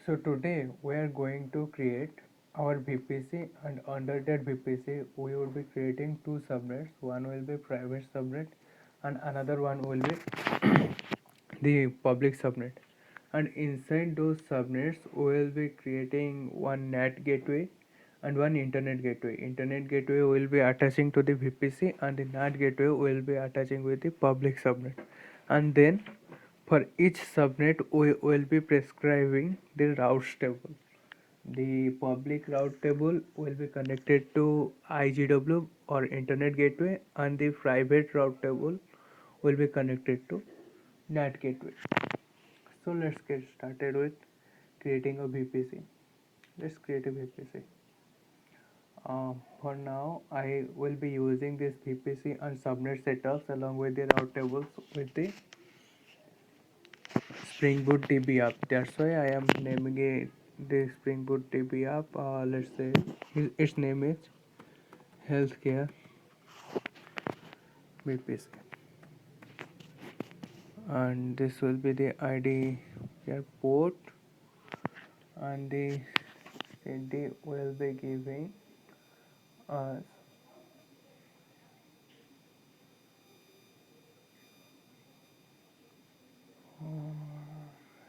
So today we are going to create our VPC, and under that VPC we will be creating two subnets. One will be private subnet and another one will be the public subnet. And inside those subnets we will be creating one NAT gateway and one internet gateway. Internet gateway will be attaching to the VPC and the NAT gateway will be attaching with the public subnet. And then for each subnet, we will be prescribing the routes table. The public route table will be connected to IGW or Internet Gateway, and the private route table will be connected to NAT Gateway. So let's get started with creating a VPC. Let's create a VPC. For now, I will be using this VPC and subnet setups along with the route tables with the Spring Boot DB app. That's why I am naming it the Spring Boot DB app. Let's say its name is Healthcare VPC, and this will be the ID here port, and the CD will be giving us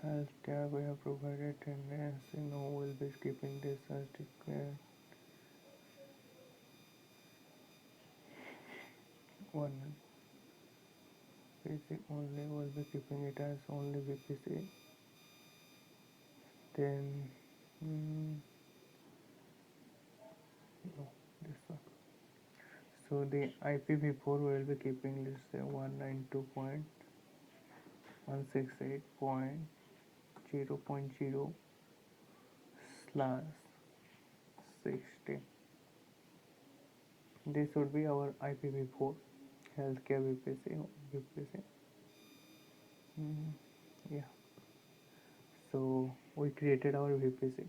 healthcare. We have provided tendency. No, will be skipping this as declared. One basic only will be keeping it as only VPC. Then no, this one. So the IPv4 will be keeping, let's say, 192.168.0.0/60. This would be our IPv4 healthcare VPC. Yeah. So we created our VPC,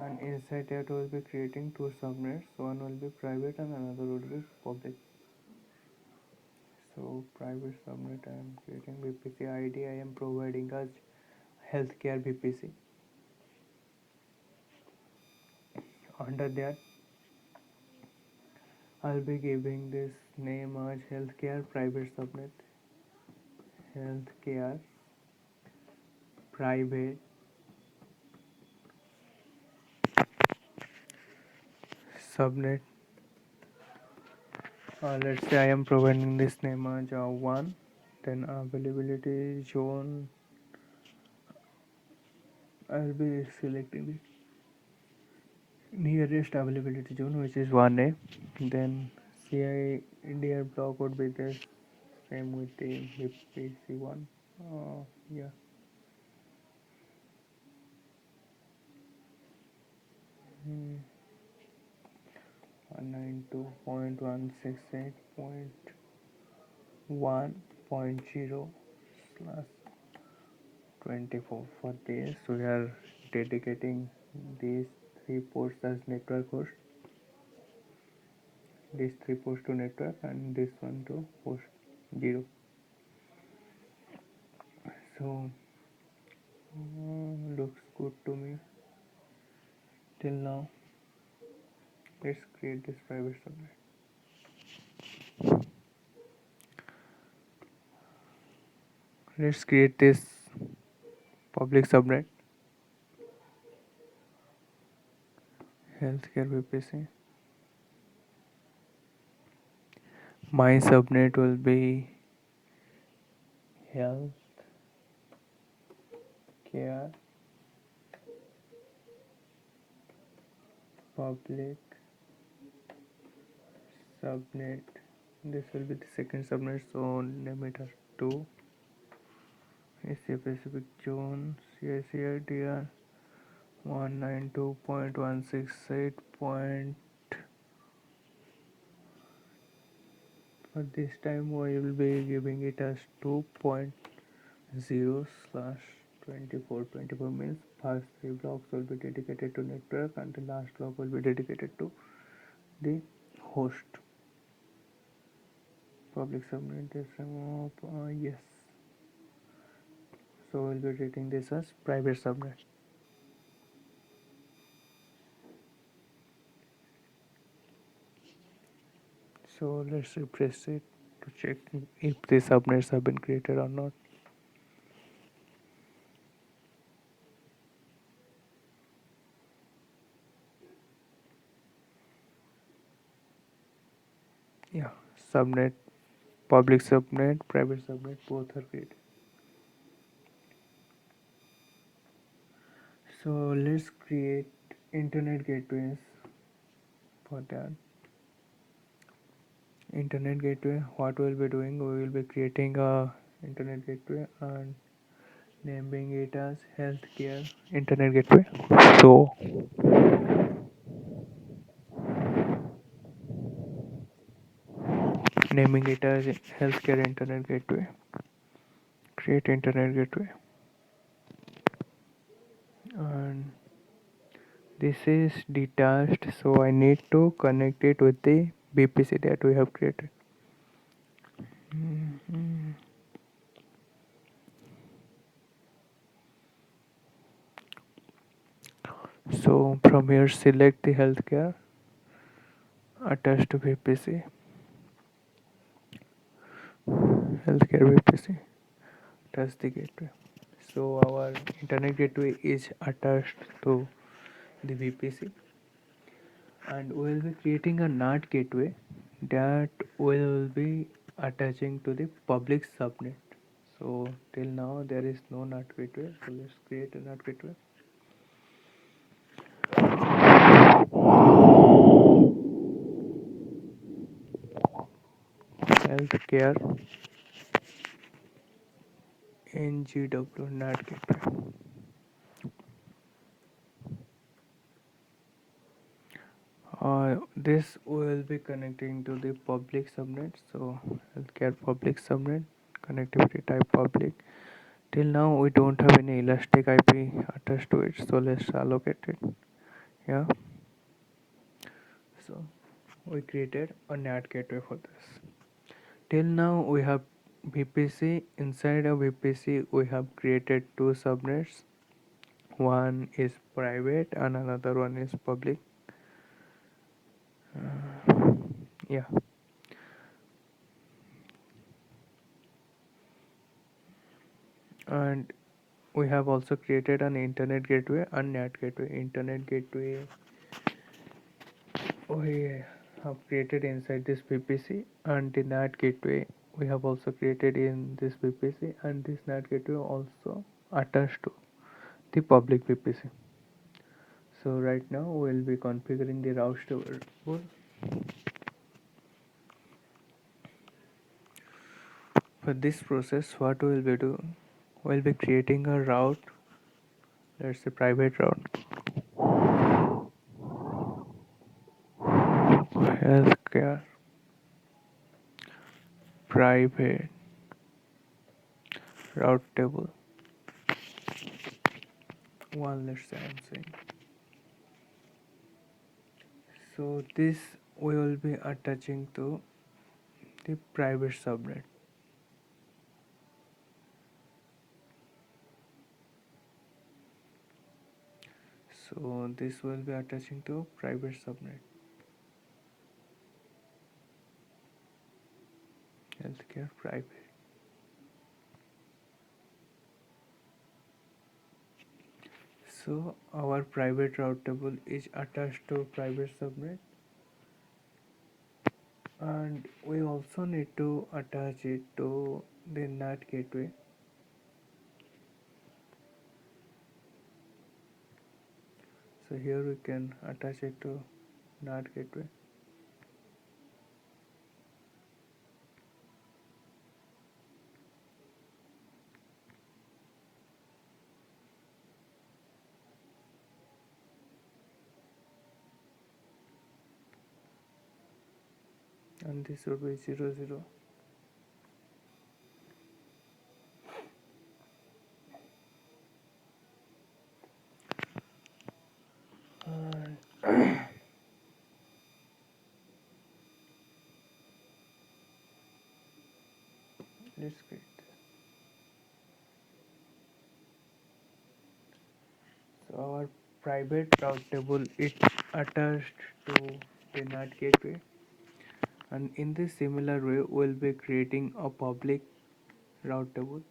and inside that we'll be creating two subnets. One will be private and another will be public. So private subnet I am creating VPC ID. I am providing as healthcare VPC. Under that I'll be giving this name as healthcare private subnet. Healthcare private subnet. Let's say I am providing this name as 1. Then availability zone, I'll be selecting the nearest availability zone, which is 1A. Then CIDR block would be the same with the VPC one. Yeah. 192.168.1.0/24. For this we are dedicating these three ports as network host, these three ports to network and this one to host 0. So looks good to me till now. Let's create this private subnet. Let's create this public subnet, healthcare VPC. My subnet will be health care public subnet. This will be the second subnet, so name it as 2. Asia Pacific Zone CICIDR 192.168. For this time we will be giving it as 2.0/24. Means first 3 blocks will be dedicated to network and the last block will be dedicated to the host. Public subnet is yes. So we'll be treating this as private subnet. So let's refresh it to check if the subnets have been created or not. Yeah, subnet, public subnet, private subnet, both are created. So let's create internet gateways for that. Internet gateway, what we'll be doing, we will be creating a internet gateway and naming it as healthcare internet gateway. So naming it as healthcare internet gateway. Create internet gateway, and this is detached, so I need to connect it with the VPC that we have created. Mhm. So from here select the healthcare, attach to VPC, healthcare VPC, attach the gateway. So our internet gateway is attached to the VPC, and we will be creating a NAT gateway that will be attaching to the public subnet. So till now there is no NAT gateway, so let's create a NAT gateway. Healthcare NGW NAT gateway. This will be connecting to the public subnet. So healthcare public subnet, connectivity type public. Till now we don't have any elastic IP attached to it, so let's allocate it. Yeah. So we created a NAT gateway for this. Till now we have VPC. Inside a VPC we have created two subnets. One is private and another one is public. Yeah. And we have also created an internet gateway and NAT gateway. Internet gateway we have created inside this VPC, and the NAT gateway we have also created in this VPC, and this NAT gateway also attached to the public VPC. So right now we'll be configuring the route table. For this process, what we'll be doing, we'll be creating a route. Let's say private route, healthcare private route table. One, let's say I'm saying. So this we will be attaching to the private subnet. So this will be attaching to private subnet. Healthcare private. So our private route table is attached to private subnet, and we also need to attach it to the NAT gateway. So here we can attach it to NAT gateway. And this would be 00. And let's create this. private route table is attached to the NAT gateway, and in this similar way we'll be creating a public route table.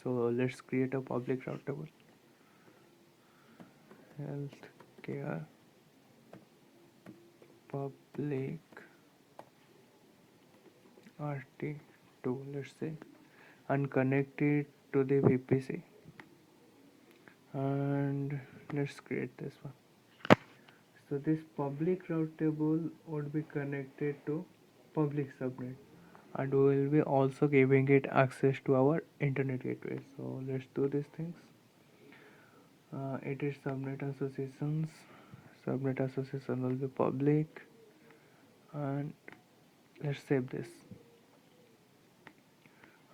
So let's create a public route table. Healthcare public RT2, let's say, and connect it to the VPC, and let's create this one. So this public route table would be connected to public subnet, and we will be also giving it access to our internet gateway. So let's do these things. It is subnet associations. Subnet association will be public, and let's save this.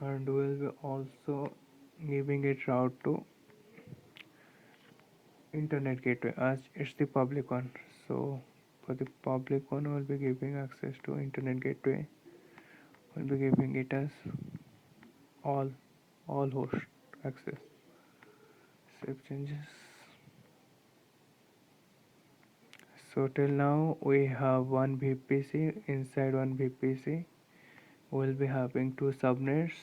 And we will be also giving it route to internet gateway as it's the public one. So for the public one, we'll be giving access to internet gateway. We'll be giving it as all host access. Save changes. So till now we have one VPC. Inside one VPC we'll be having two subnets.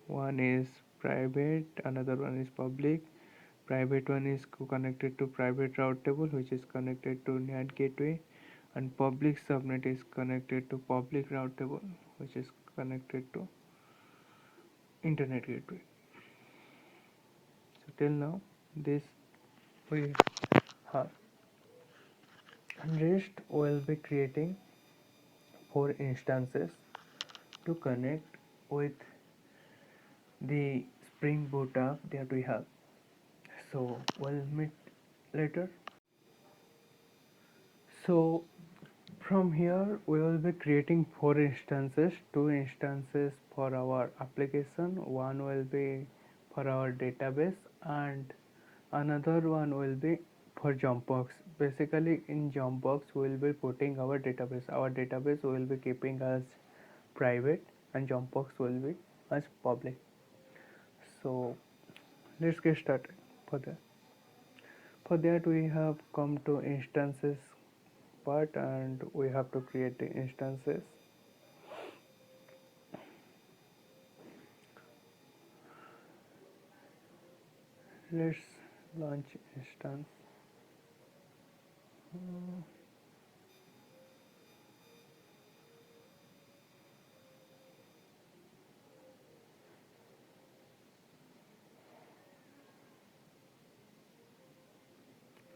One is private, another one is public. Private one is connected to private route table, which is connected to NAT gateway, and public subnet is connected to public route table, which is connected to internet gateway. So till now this we have, and rest will be creating 4 instances to connect with the Spring Boot app that we have. So we'll meet later. So from here we will be creating 4 instances, 2 instances for our application, one will be for our database, and another one will be for Jumpbox. Basically in Jumpbox we will be putting our database. Our database we will be keeping as private and Jumpbox will be as public. So let's get started. For that we have come to instances part, and we have to create the instances. Let's launch instance.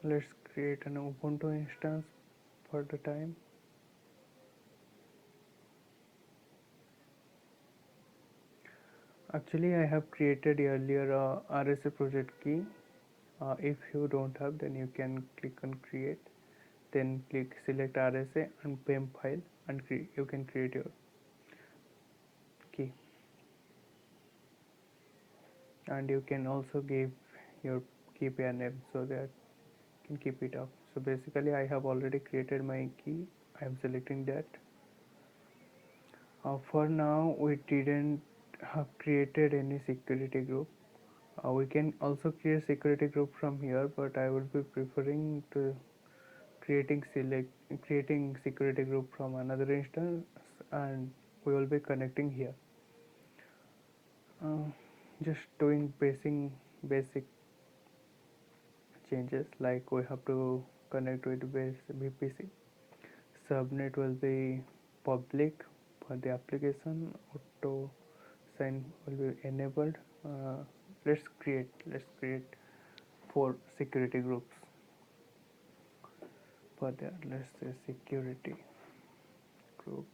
Let's create an Ubuntu instance for the time. Actually I have created earlier a RSA project key. If you don't have, then you can click on create, then click select RSA and PEM file, and you can create your key, and you can also give your key pair name so that you can keep it up. So basically I have already created my key. I am selecting that. For now we didn't have created any security group. We can also create security group from here, but I would be preferring to creating security group from another instance, and we will be connecting here. Just doing basic changes, like we have to connect with base VPC. Subnet will be public for the application. Auto sign will be enabled. Let's create 4 security groups for that. Let's say security groups.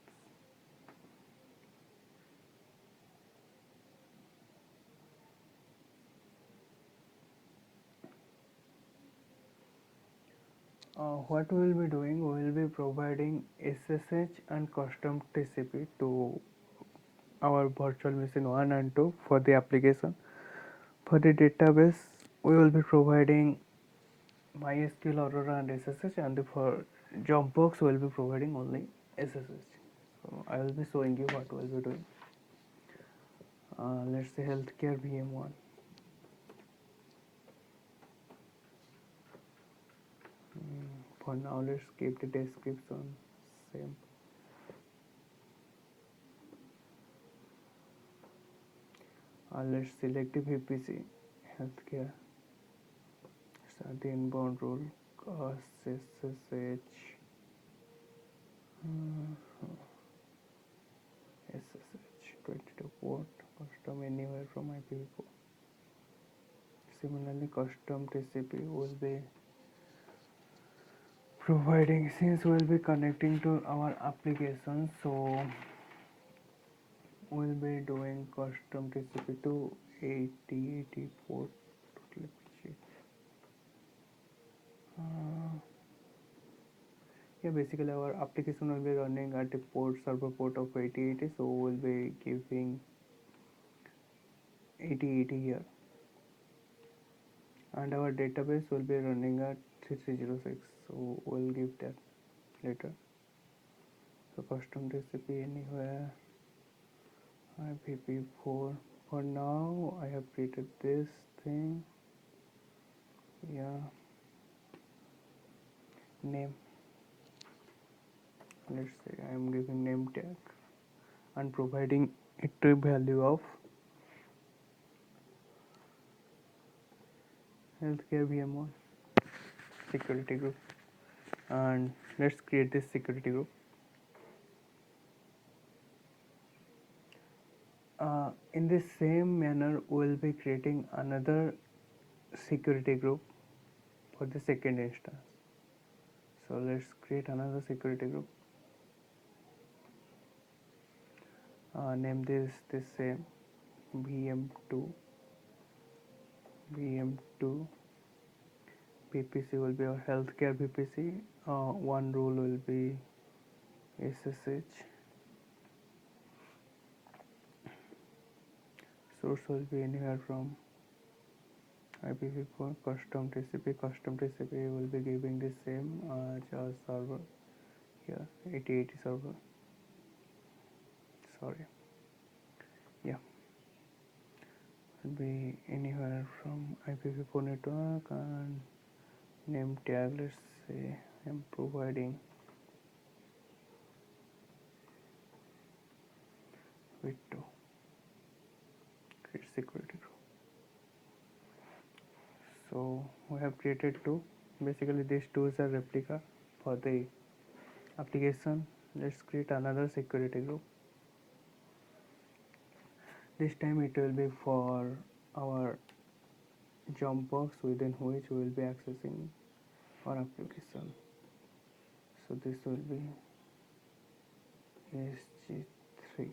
What we will be doing, we will be providing SSH and custom TCP to our virtual machine 1 and 2 for the application. For the database, we will be providing MySQL, Aurora and SSH, and for Jumpbox we will be providing only SSH. So I will be showing you what we will be doing. Let's say healthcare VM1. For now, let's keep the description same. Let's select the VPC healthcare. Start the inbound rule. SSH. SSH 22 port. Custom anywhere from IPv4. Similarly, custom TCP will be providing, since we'll be connecting to our application, so we'll be doing custom TCP to 80 port. Let me check. Yeah, basically our application will be running at the server port of 8080, so we'll be giving 8080 here, and our database will be running at 3306, so we'll give that later. So custom TCP anywhere, IPv4. For now I have created this thing. Yeah, name, let's say I am giving name tag and providing it to value of healthcare VM1 security group, and let's create this security group. In the same manner, we'll be creating another security group for the second instance. So let's create another security group. Name this the same, VM2. VPC will be our healthcare VPC. One rule will be SSH. Source will be anywhere from IPv4. Custom TCP will be giving the same as our server here, 8080 server. Sorry. Yeah, will be anywhere from IPv4 network, and name tag, let's say I'm providing with 2. Create security group. So we have created 2. Basically these 2 is a replica for the application. Let's create another security group. This time it will be for our Jumpbox, within which we will be accessing our application. So this will be SG3.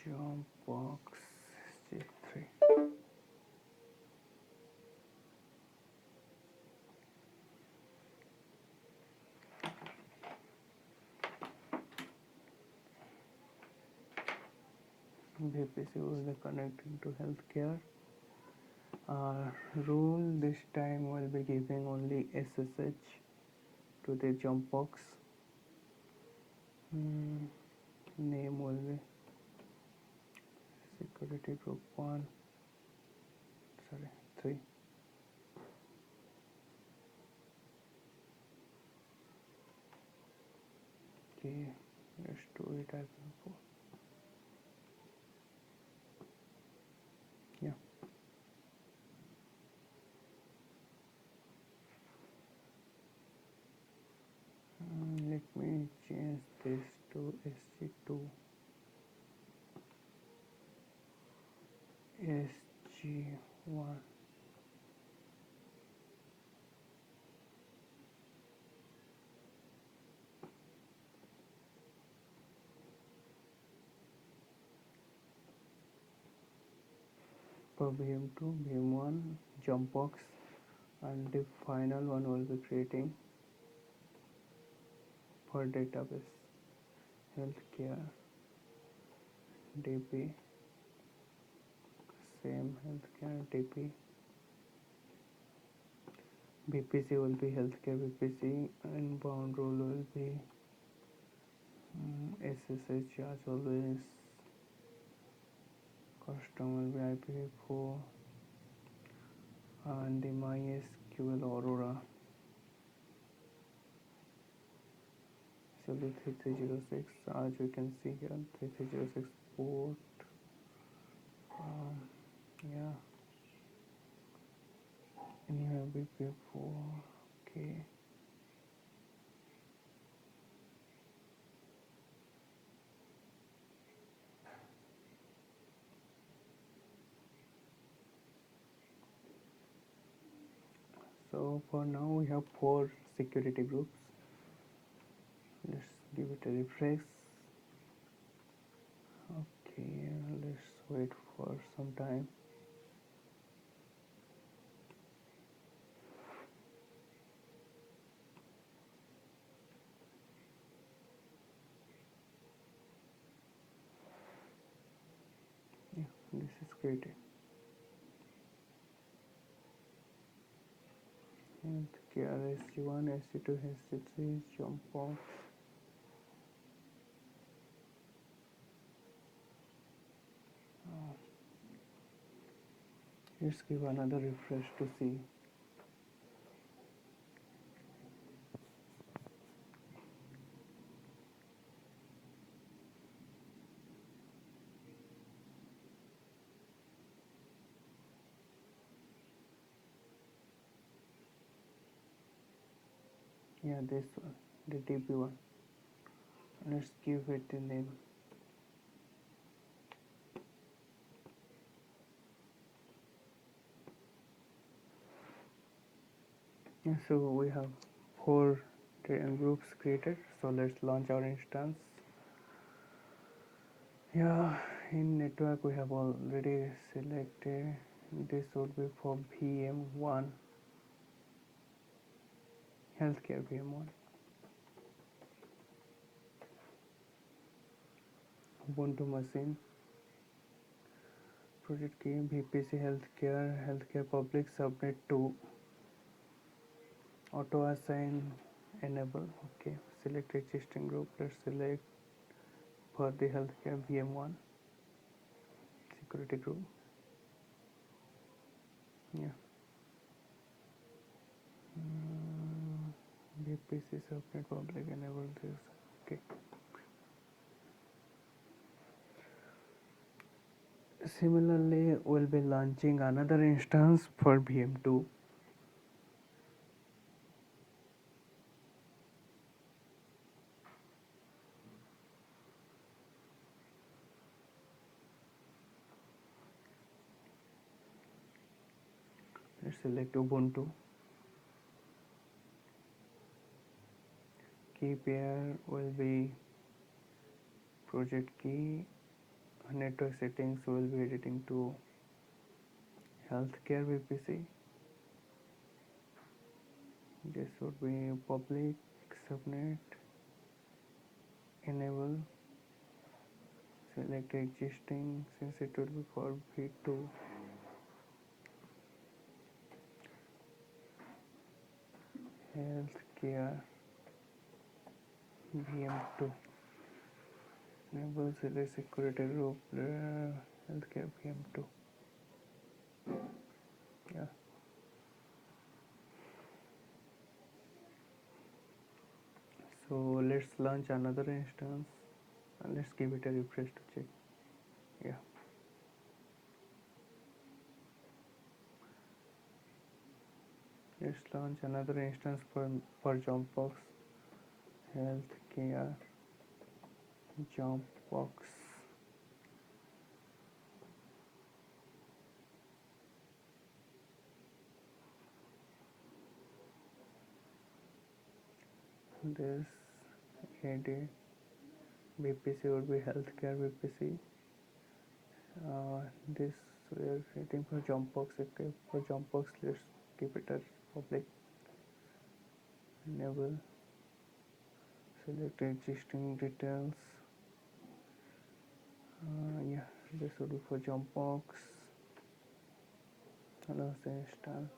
Jumpbox SG3. VPC will be connecting to healthcare. Rule this time will be giving only SSH to the Jumpbox. Name will be security group 3. Okay, let's do it as before. Yeah. Let me change this to SG2. SG1. For VM2, VM1, Jumpbox, and the final one will be creating for database healthcare DB, same healthcare DB. VPC will be healthcare VPC, and bound rule will be SSH as always. Custom will be IPv4, and the MySQL Aurora. So the 3306, as you can see here, 3306 port. Yeah, and you have BP4. Okay. So for now we have 4 security groups. Let's give it a refresh. Okay, let's wait for some time. Yeah, this is created. And KRSG1, SG2, SG3, Jumpbox. Let's give another refresh to see. Yeah, this one, the DB one. Let's give it a name. Yeah, so we have 4 groups created. So let's launch our instance. Yeah, in network we have already selected. This would be for VM1, healthcare VM1. Ubuntu machine. Project key VPC healthcare public subnet 2. Auto assign enable. Okay, select existing group. Let's select for the healthcare VM1 security group. Yeah. VPC subnet public enable this. Okay. Similarly, we'll be launching another instance for VM2. Let's select Ubuntu. Key pair will be project key. Network settings will be editing to healthcare VPC. This would be public subnet enable. Select existing since it will be for V2. Healthcare VM2. Enable select security group healthcare VM2. Yeah. So let's launch another instance and let's give it a refresh to check. Yeah. Let's launch another instance for Jumpbox healthcare Jumpbox. This AD VPC would be healthcare VPC. This we are creating for Jumpbox. Okay, for Jumpbox, let's keep it as public. Enable. Select existing details. Yeah, this would be for Jumpbox. Allow the instance.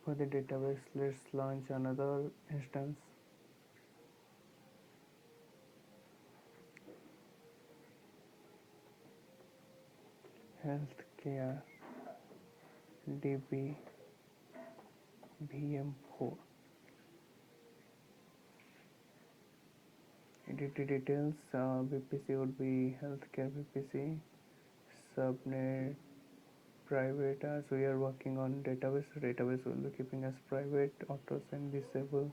For the database, let's launch another instance. healthcare DB VM4. Entity details, VPC would be healthcare VPC, subnet private, as we are working on database will be keeping as private, auto and disable.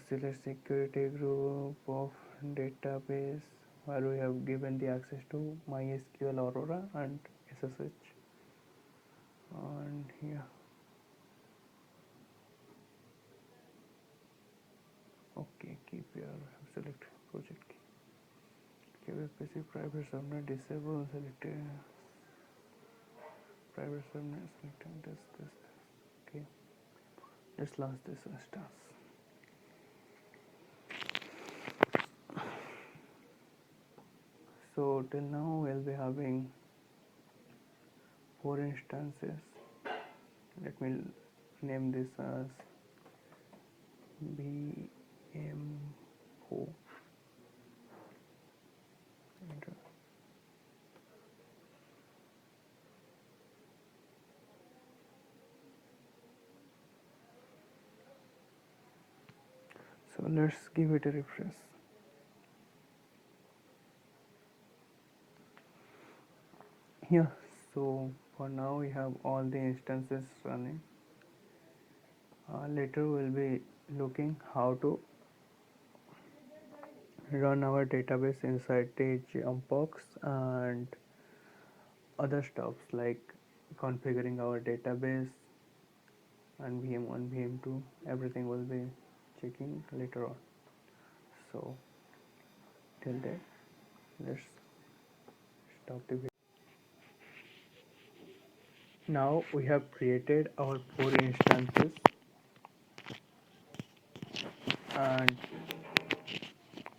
Select security group of database where we have given the access to MySQL Aurora and SSH, and here okay, keep your select project key. KVPC private subnet disable, selected private subnet, selecting this. Okay, let's launch this instance. So till now we'll be having 4 instances. Let me name this as BM4. Enter. So let's give it a refresh. Yeah, so for now we have all the instances running. Later we'll be looking how to run our database inside the Jumpbox and other stuffs like configuring our database and VM1, VM2, everything will be checking later on. So till then, let's stop the video. Now we have created our 4 instances, and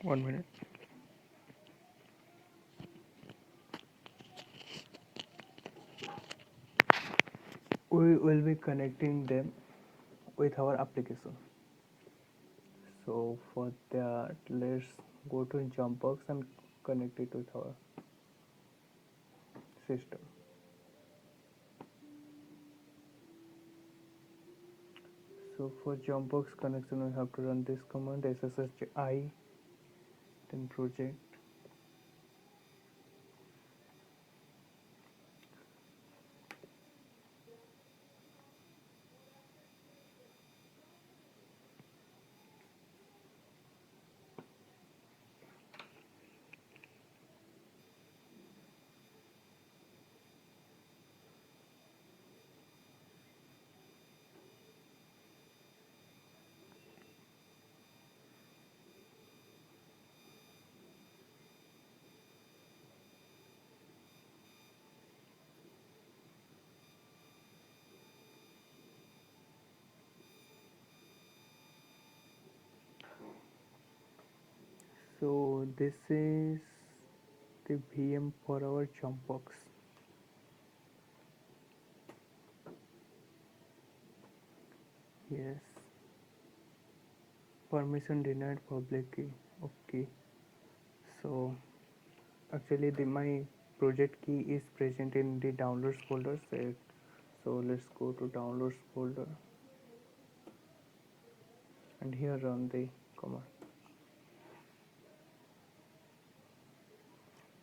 1 minute. We will be connecting them with our application. So for that, let's go to Jumpbox and connect it with our system. So for Jumpbox connection, we have to run this command sshi then project. So this is the VM for our Jumpbox. Yes. Permission denied public key. Okay. So actually my project key is present in the downloads folder. So let's go to downloads folder and here run the command.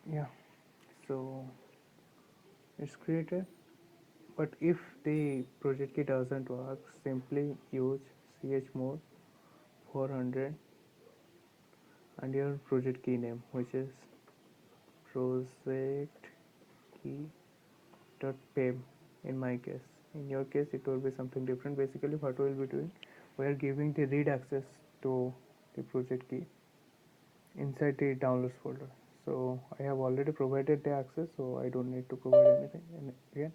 Yeah. So it's created, but if the project key doesn't work, simply use chmod 400 and your project key name, which is project key dot pem in my case. In your case it will be something different. Basically what we will be doing, we are giving the read access to the project key inside the downloads folder. So I have already provided the access, so I don't need to provide anything again.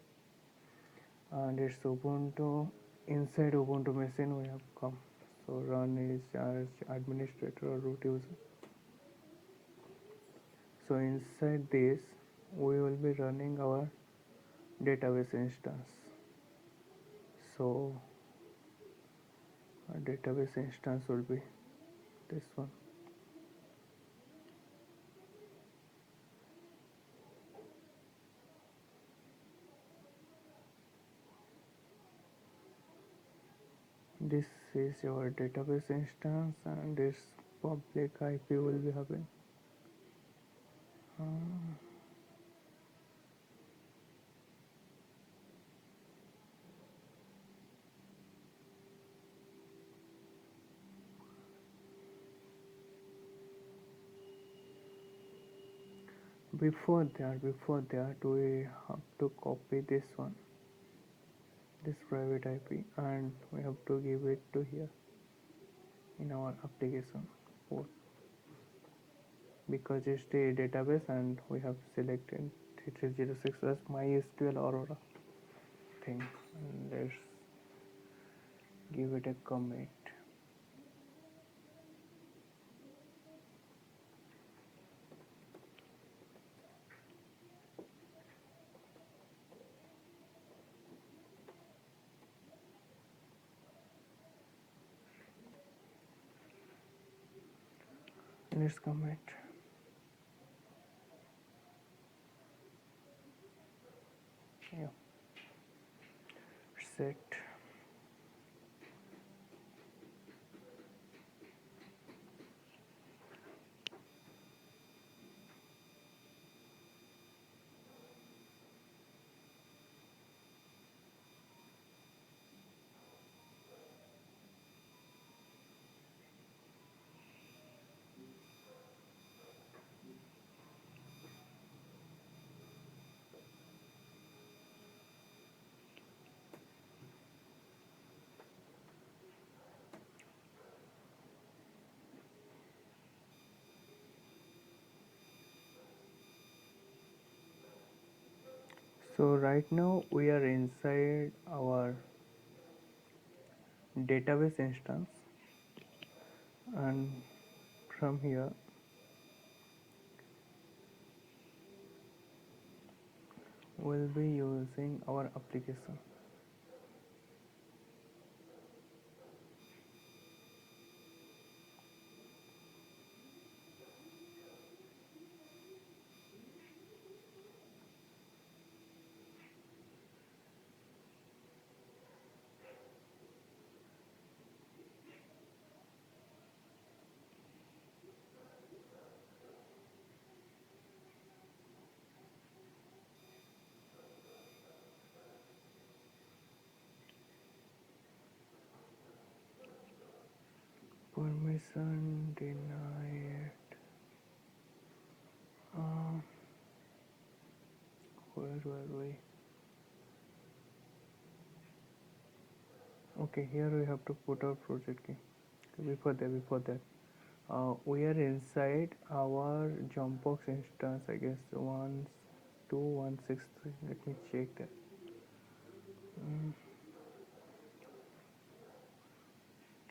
And it's Ubuntu. Inside Ubuntu machine we have come. So run is as administrator or root user. So inside this we will be running our database instance. So our database instance will be this one. This is your database instance, and this public IP will be having. Um, before that, we have to copy this one, this private IP, and we have to give it to here in our application port, because it's the database and we have selected 3306 as MySQL Aurora thing. And let's give it a commit. Let's commit. Yeah, set. So right now we are inside our database instance, and from here we'll be using our application. Permission denied. Uh, where were we? Okay, here we have to put our project key. Before that, we are inside our Jumpbox instance. I guess 12163. Let me check that.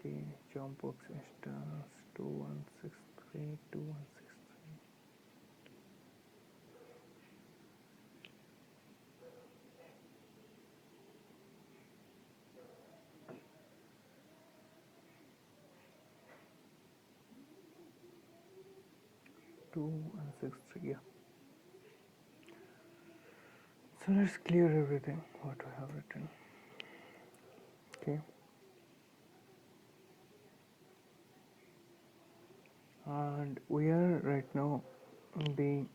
Okay, Jumpbox instance 2163. 2163. Yeah. So let's clear everything what we have written. Okay. And we are right now being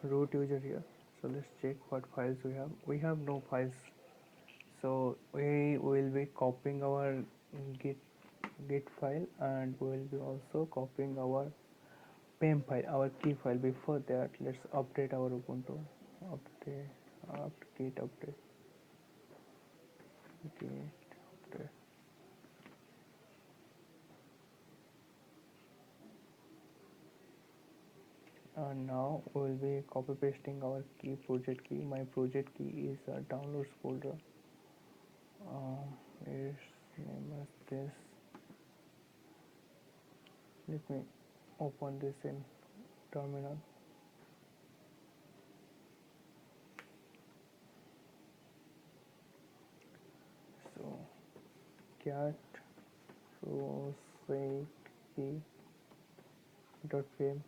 root user here. So let's check what files we have. We have no files, so we will be copying our git file, and we will be also copying our pem file, our key file. Before that, let's update our Ubuntu. Git update. And now we will be copy pasting our key, project key. My project key is a downloads folder. Its name is this. Let me open this in terminal. So cat project key dot pem.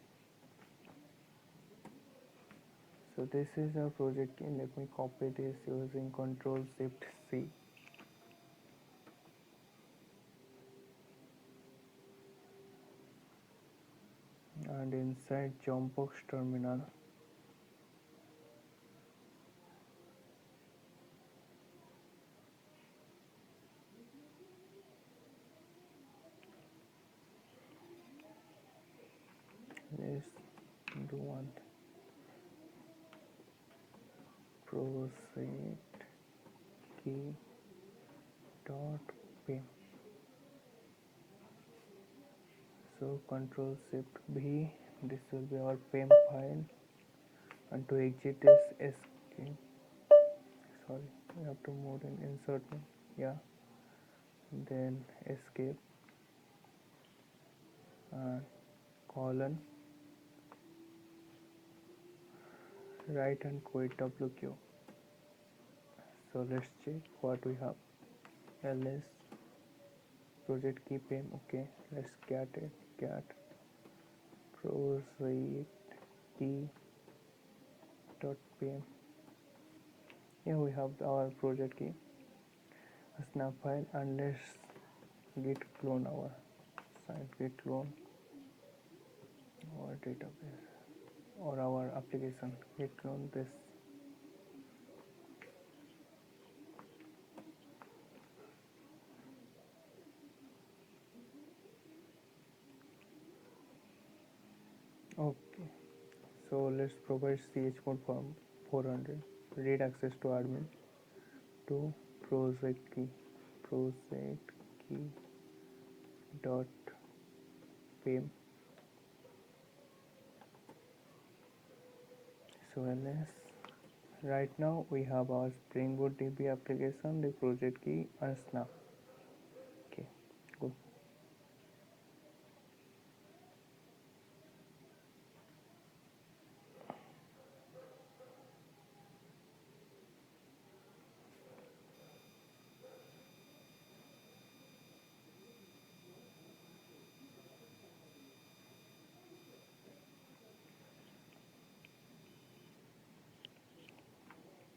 So this is our project key. Let me copy this using Control Shift C. And inside Jumpbox terminal, let's do one project key dot pim. So Control Shift V, this will be our pim file, and to exit this escape. Sorry, we have to move in insert me. Yeah, then escape and colon right and quit WQ. So let's check what we have. ls project key pim. Okay, let's get it. Get project key dot pm. Here we have our project key, a snap file, and let's git clone our site, git clone our database or our application, git clone this. Okay, so let's provide chmod form 400 read access to admin to project key dot pim. So ls right now we have our Spring Boot DB application, the project key and snap. Okay, good.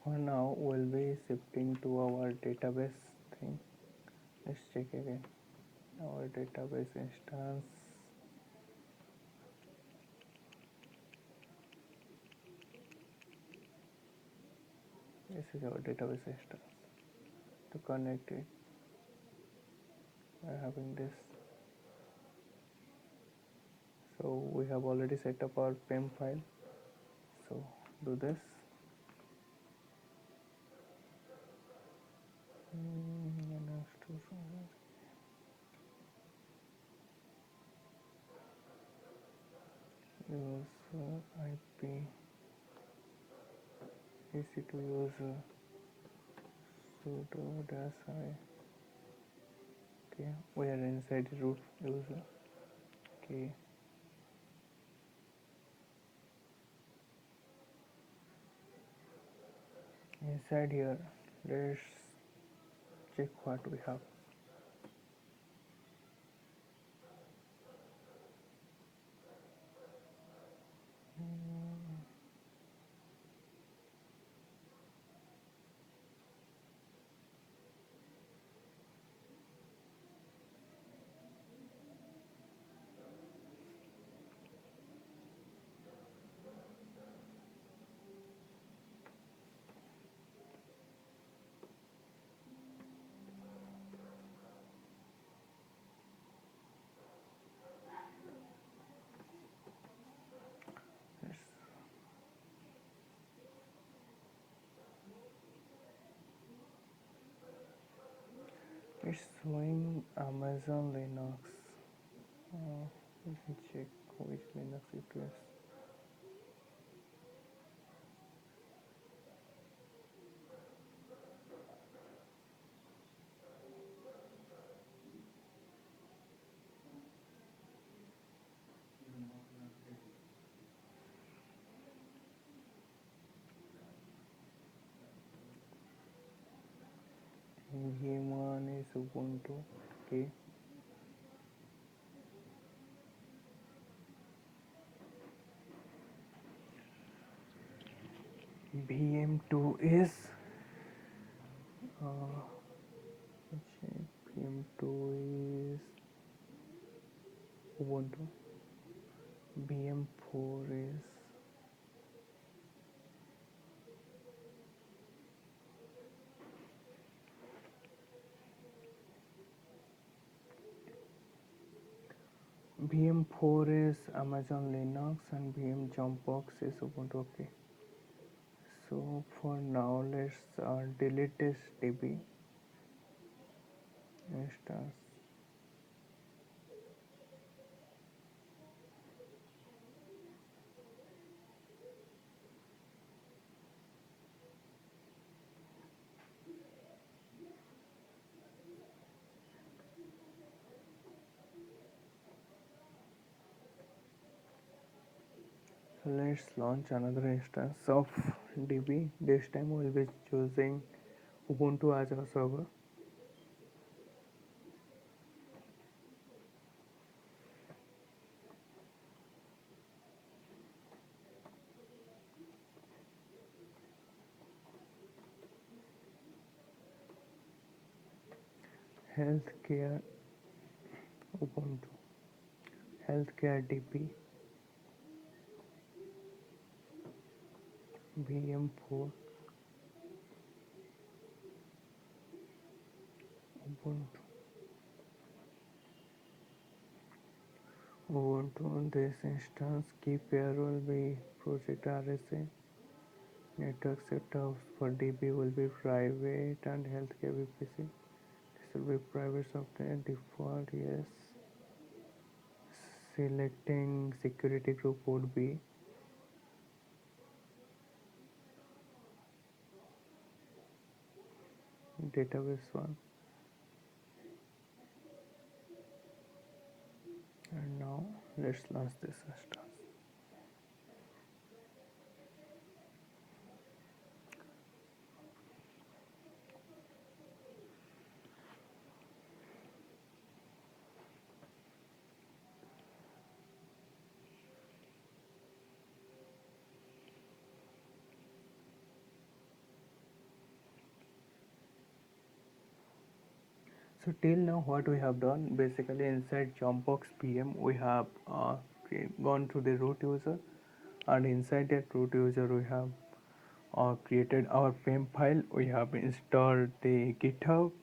For now we'll be shifting to our database thing. Let's check again our database instance. This is our database instance. To connect it, we're having this. So we have already set up our pim file. So do this. User IP EC2 user sudo -i. Okay, we are inside the root user. Okay, inside here let's check what we have. It's showing Amazon Linux. Let me check which Linux it is. Human is Ubuntu. Okay. VM2 is uh, VM2 is Ubuntu. VM4 is Amazon Linux and VM Jumpbox is Ubuntu. Okay. So for now, let's delete this DB instance. So let's launch another instance of DB. This time we'll be choosing Ubuntu as our server. Healthcare Ubuntu. Healthcare DB. VM4 Ubuntu. Ubuntu. This instance key pair will be project RSA. Network setups for DB will be private and healthcare VPC. This will be private software default. Yes. Selecting security group would be database one. And now let's launch this instance. So till now what we have done, basically inside Jumpbox PM we have gone to the root user, and inside that root user we have created our PEM file, we have installed the GitHub,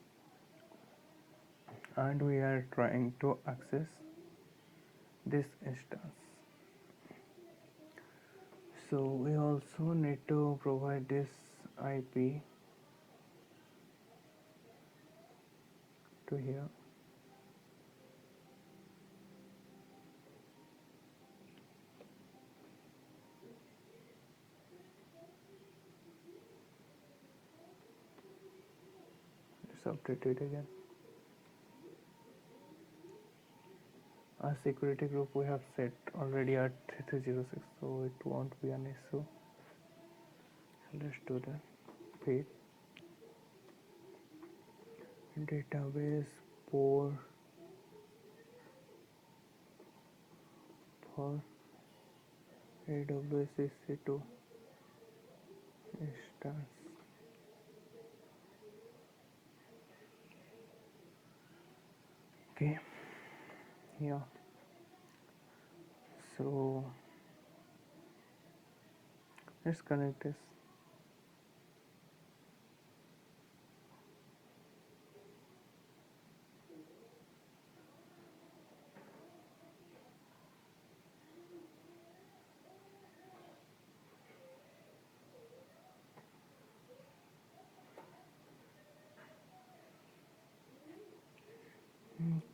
and we are trying to access this instance. So we also need to provide this IP to here. Let's update it again. Our security group we have set already at 3306, so it won't be an issue. Let's do that. Page database for AWS EC2 instance. Okay, yeah. So let's connect this.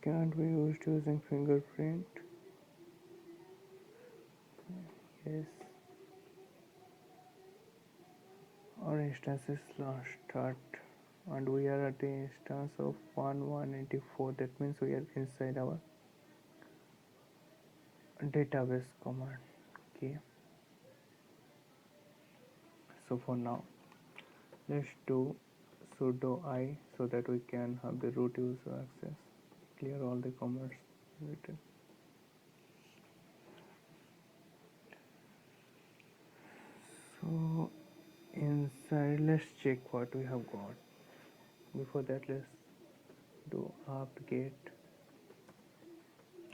Can't be used using fingerprint. Yes. Our instance is start, and we are at the instance of 1184. That means we are inside our database command. Okay. So for now, let's do sudo I so that we can have the root user access. Clear all the commands written. So inside. Let's check what we have got. Before that, let's do apt-get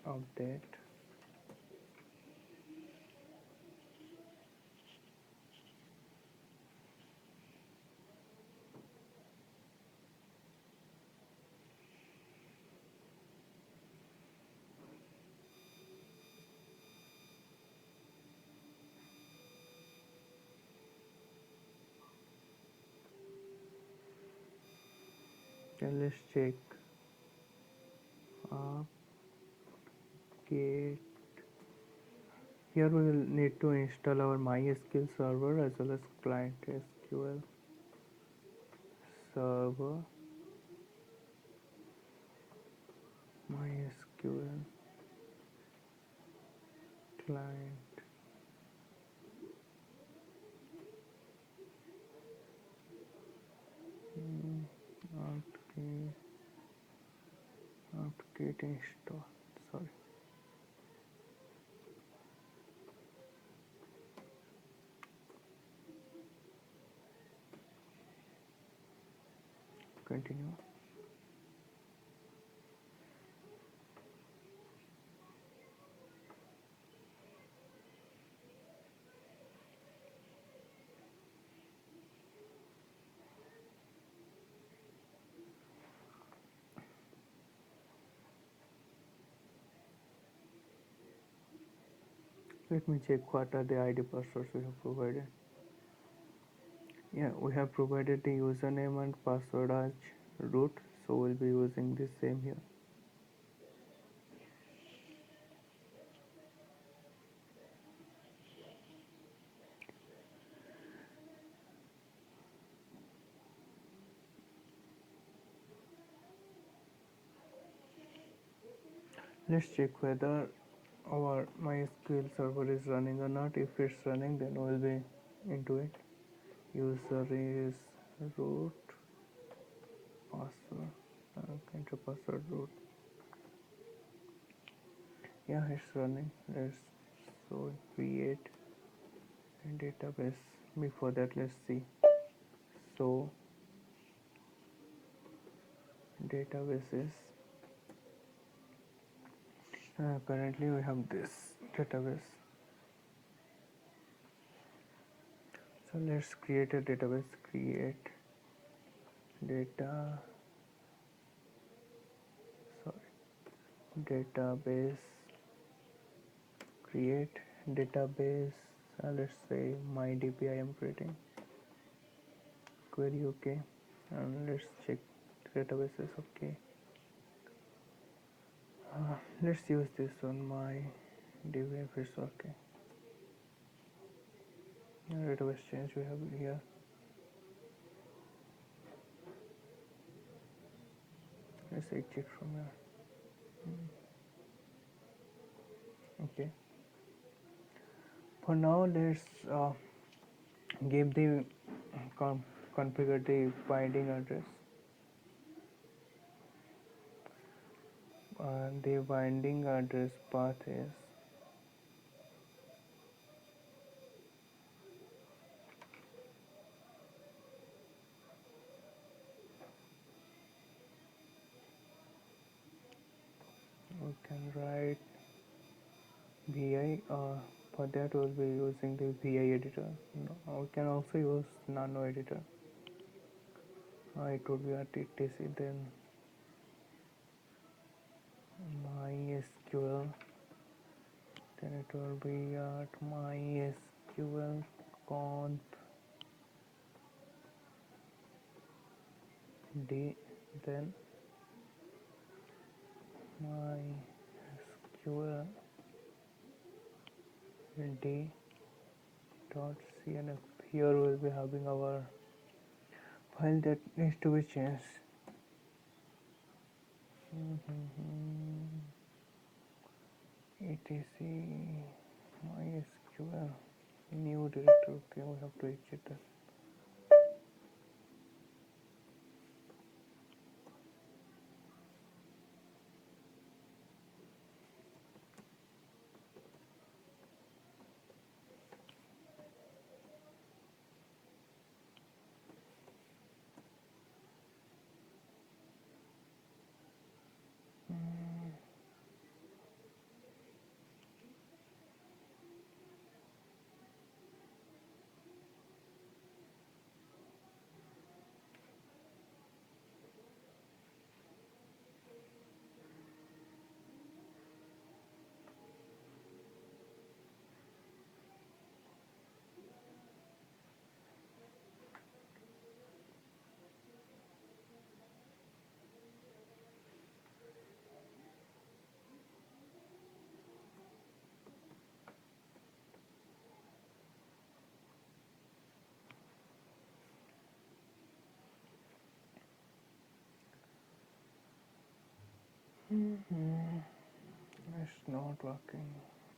update. Then let's check apt-get. Here we will need to install our MySQL server as well as client SQL server, MySQL client, apt-get, apt-get install. Sorry. Continue. Let me check what are the ID passwords we have provided. Yeah, we have provided the username and password as root, so we'll be using the same here. Let's check whether our MySQL server is running or not. If it's running, then we'll be into it. User is root, password, enter password root. Yeah, it's running. Let's so create a database. Before that, let's see. So databases. Currently, we have this database. So let's create a database. Create data. Sorry, database. Create database. Let's say MyDB. I am creating. Query OK, and let's check databases. Okay. Let's use this on MyDB if it's okay. Database change we have here. Let's exit from here. Okay. For now, let's give the configure the binding address. The binding address path is we can write vi. For that we'll be using the vi editor. No, we can also use nano editor. It would be at etc, then MySQL, then it will be at MySQL conf d, then MySQL d dot cnf. Here we will be having our file that needs to be changed. etc MySQL new directory. Okay, we have to exit that. Mhm. It's not working.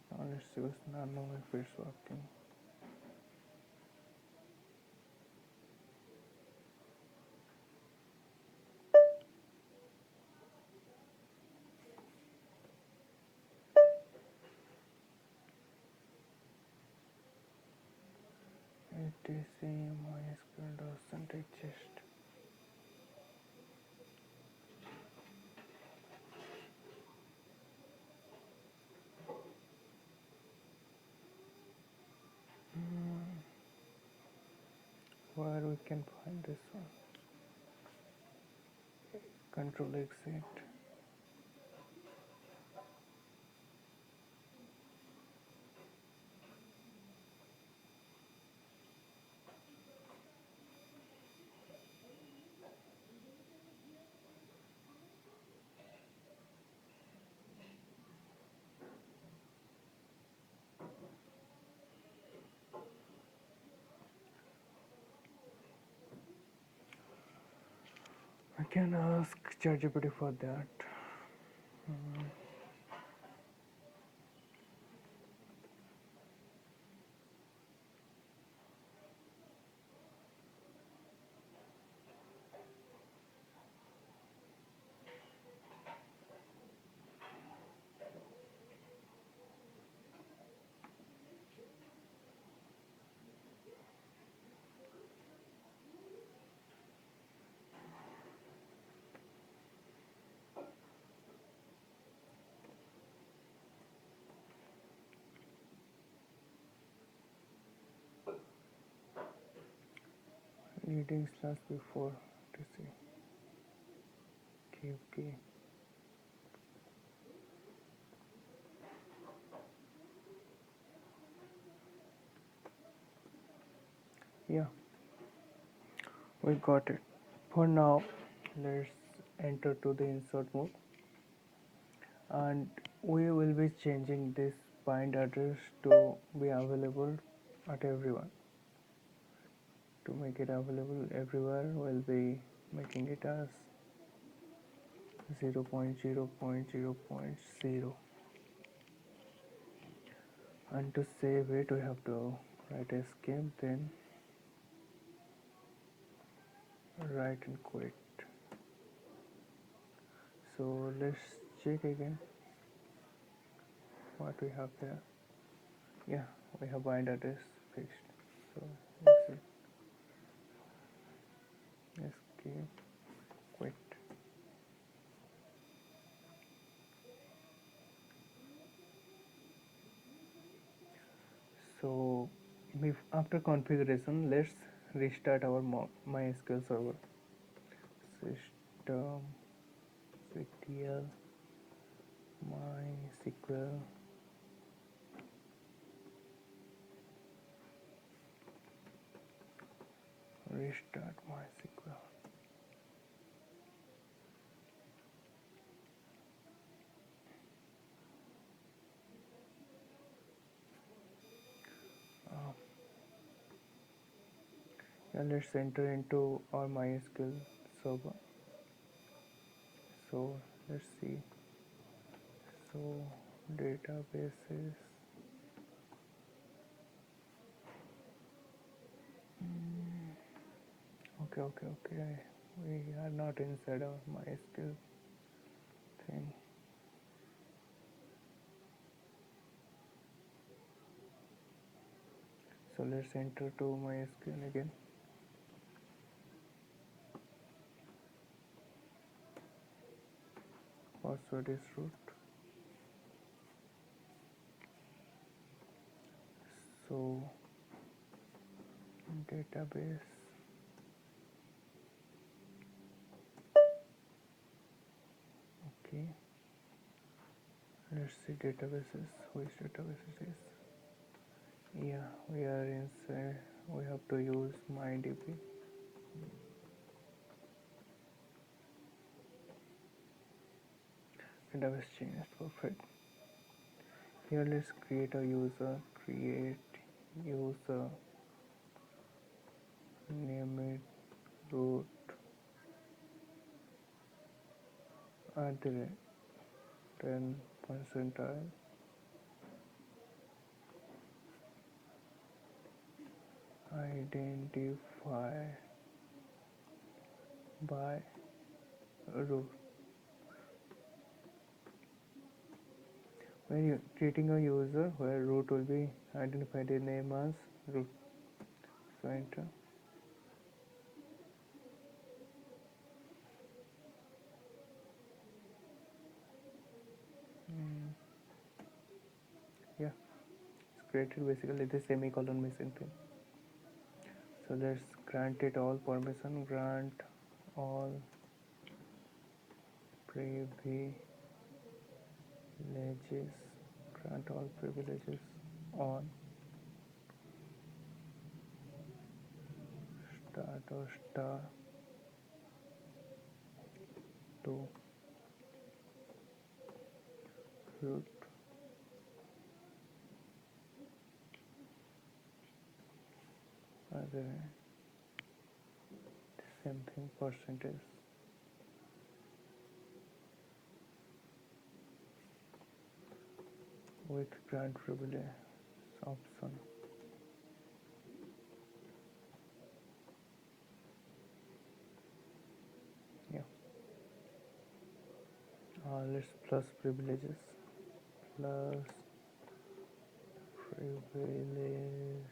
Now let's use nano if it's working. etc MySQL doesn't exist. Where we can find this one? Control exit. I can ask ChatGPT for that. Leading slash before to see. Okay. Yeah, we got it. For now, let's enter to the insert mode, and we will be changing this bind address to be available at everyone. To make it available everywhere, we'll be making it as 0.0.0.0, and to save it we have to write escape, then write and quit. So let's check again what we have there. Yeah, we have bind address fixed. So exit, escape, quit. So after configuration, let's restart our MySQL server. System ctl MySQL restart MySQL. Yeah, let's enter into our MySQL server. So let's see. So databases. Okay. We are not inside our MySQL thing. So let's enter to MySQL again. Password is root. So database. Okay. Let's see databases. Which database it is? Yeah, we are inside. We have to use MyDB. Database changed. Perfect. Here let's create a user. Create user. Name it root @ 10 percentile identify by root. When you're creating a user where root will be identified the name as root. So enter. Yeah, it's created basically the semicolon missing thing. So let's grant it all permission. Grant all privileges. Grant all privileges on start or star to root as a same thing percentage with grant privilege option. Yeah. Let's plus privileges. Plus privileges.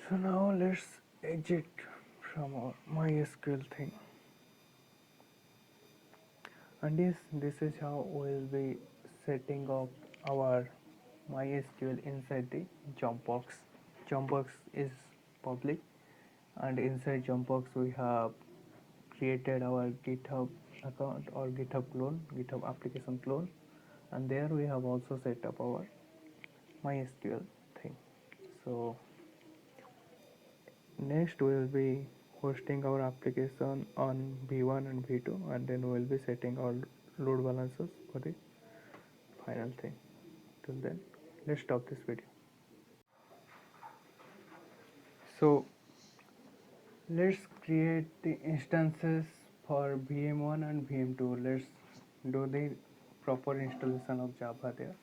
So now let's exit from our MySQL thing. And yes, this is how we'll be setting up our MySQL inside the Jumpbox. Jumpbox is public, and inside Jumpbox we have created our GitHub account or GitHub clone, GitHub application clone, and there we have also set up our MySQL thing. So next we will be hosting our application on V1 and V2, and then we will be setting our load balancers for the final thing. Till then, let's stop this video. So let's create the instances for VM1 and VM2. Let's do the proper installation of Java there,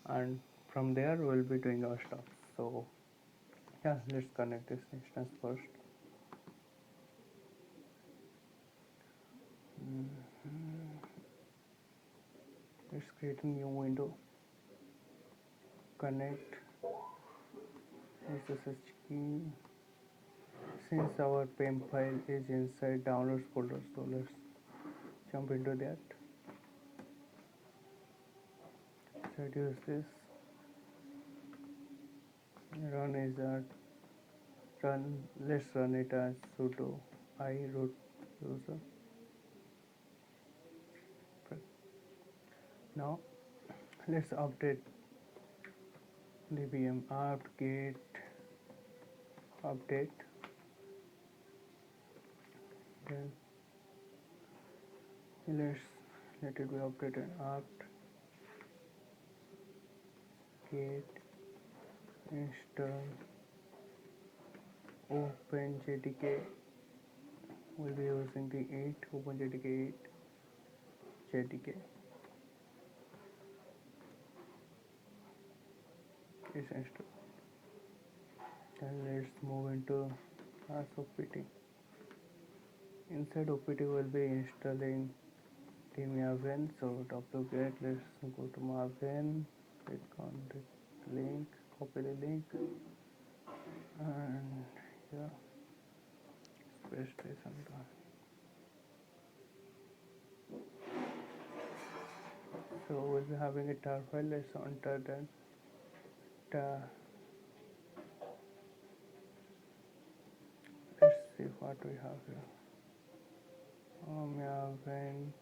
and from there we'll be doing our stuff. So yeah, let's connect this instance first. Let's create a new window. Connect SSH key. Since our PEM file is inside downloads folder, so let's jump into that. Reduce this. Run is a run. Let's run it as sudo I root user. Now let's update the VM apt get update. Then let's let it be updated. Apt get install OpenJDK. We'll be using the 8 OpenJDK 8 JDK is installed. Then let's move into as OPT. Inside OPT we'll be installing the Maven. So wget, let's go to Maven, click on the link, copy the link, and yeah, paste this and done. So we'll be having a tar file. Let's enter that tar. Let's see what we have here. Maven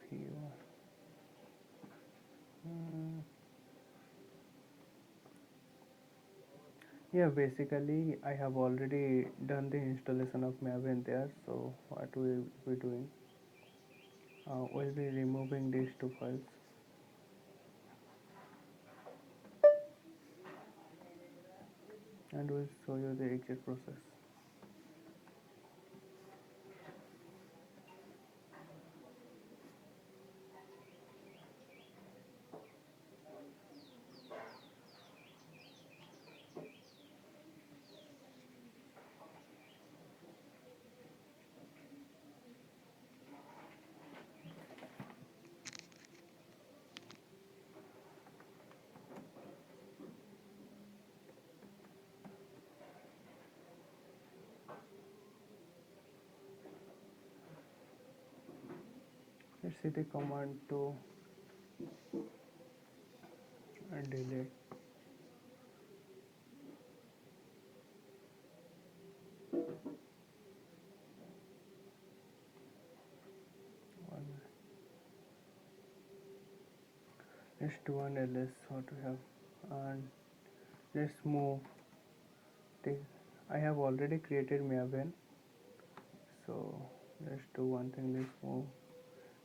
viewer. Yeah, basically I have already done the installation of Maven there. So what we will be doing, we'll be removing these two files and we'll show you the exit process. Let's see the command to delete. One. Let's do an ls what we have, and let's move the. I have already created Maven, so let's do one thing. Let's move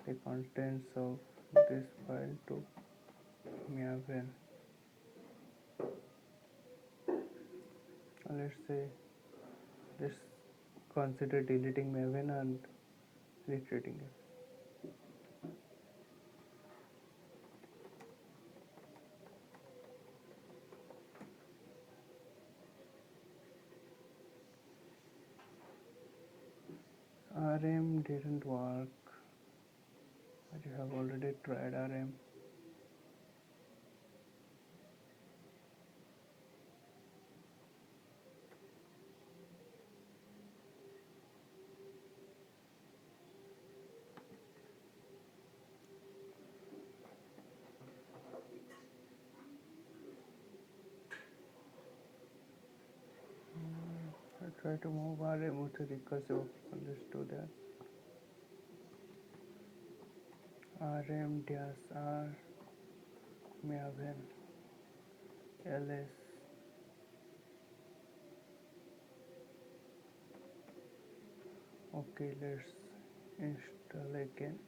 the contents of this file to Maven. Let's say let's consider deleting Maven and recreating it. RM didn't work, but you have already tried RM. I try to move RM with a recursive option. Let's do that. RM dash R Maven ls. Okay, let's install again.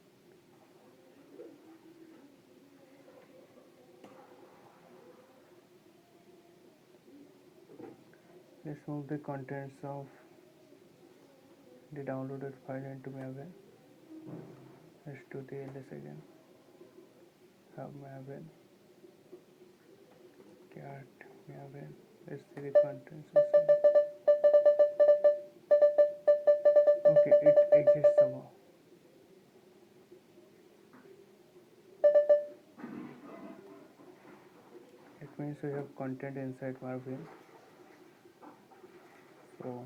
Let's move the contents of the downloaded file into Maven. Let's do the ls again. Have Maven cat Maven. Let's see the contents. Okay, it exists somehow. It means we have content inside Maven. So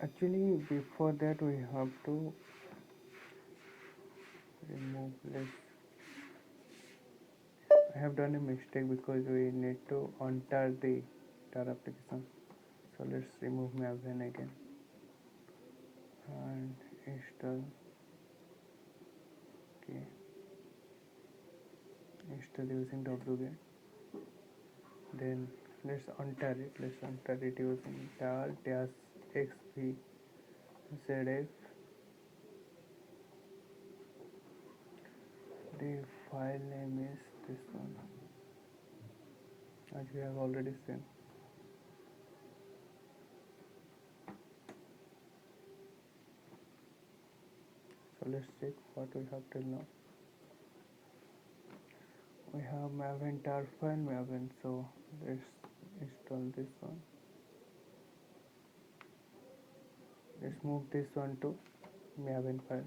actually before that we have to remove this. I have done a mistake because we need to untar the tar application. So let's remove Maven again and install. Okay, install using wget. Then let's untar it. Let's untar it using tar dash xv zf. The file name is this one, as we have already seen. So let's check what we have till now. We have Maven tar file Maven, so let's install this one. Let's move this one to Maven file.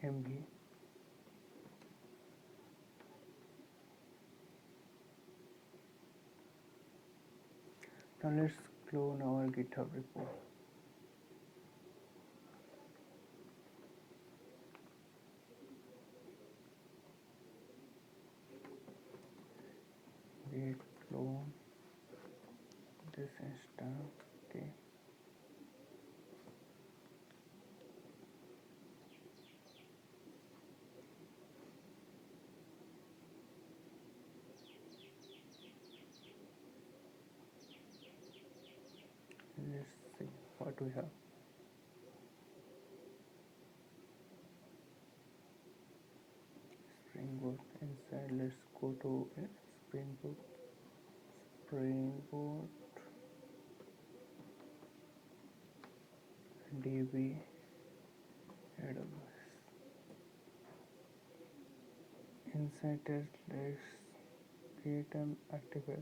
MV. Now let's clone our GitHub repo. Git clone this instance. Okay. Let's see what we have. Spring Boot inside. Let's go to Spring Boot. Spring Boot DB AWS. Inside it, let's create an artifact.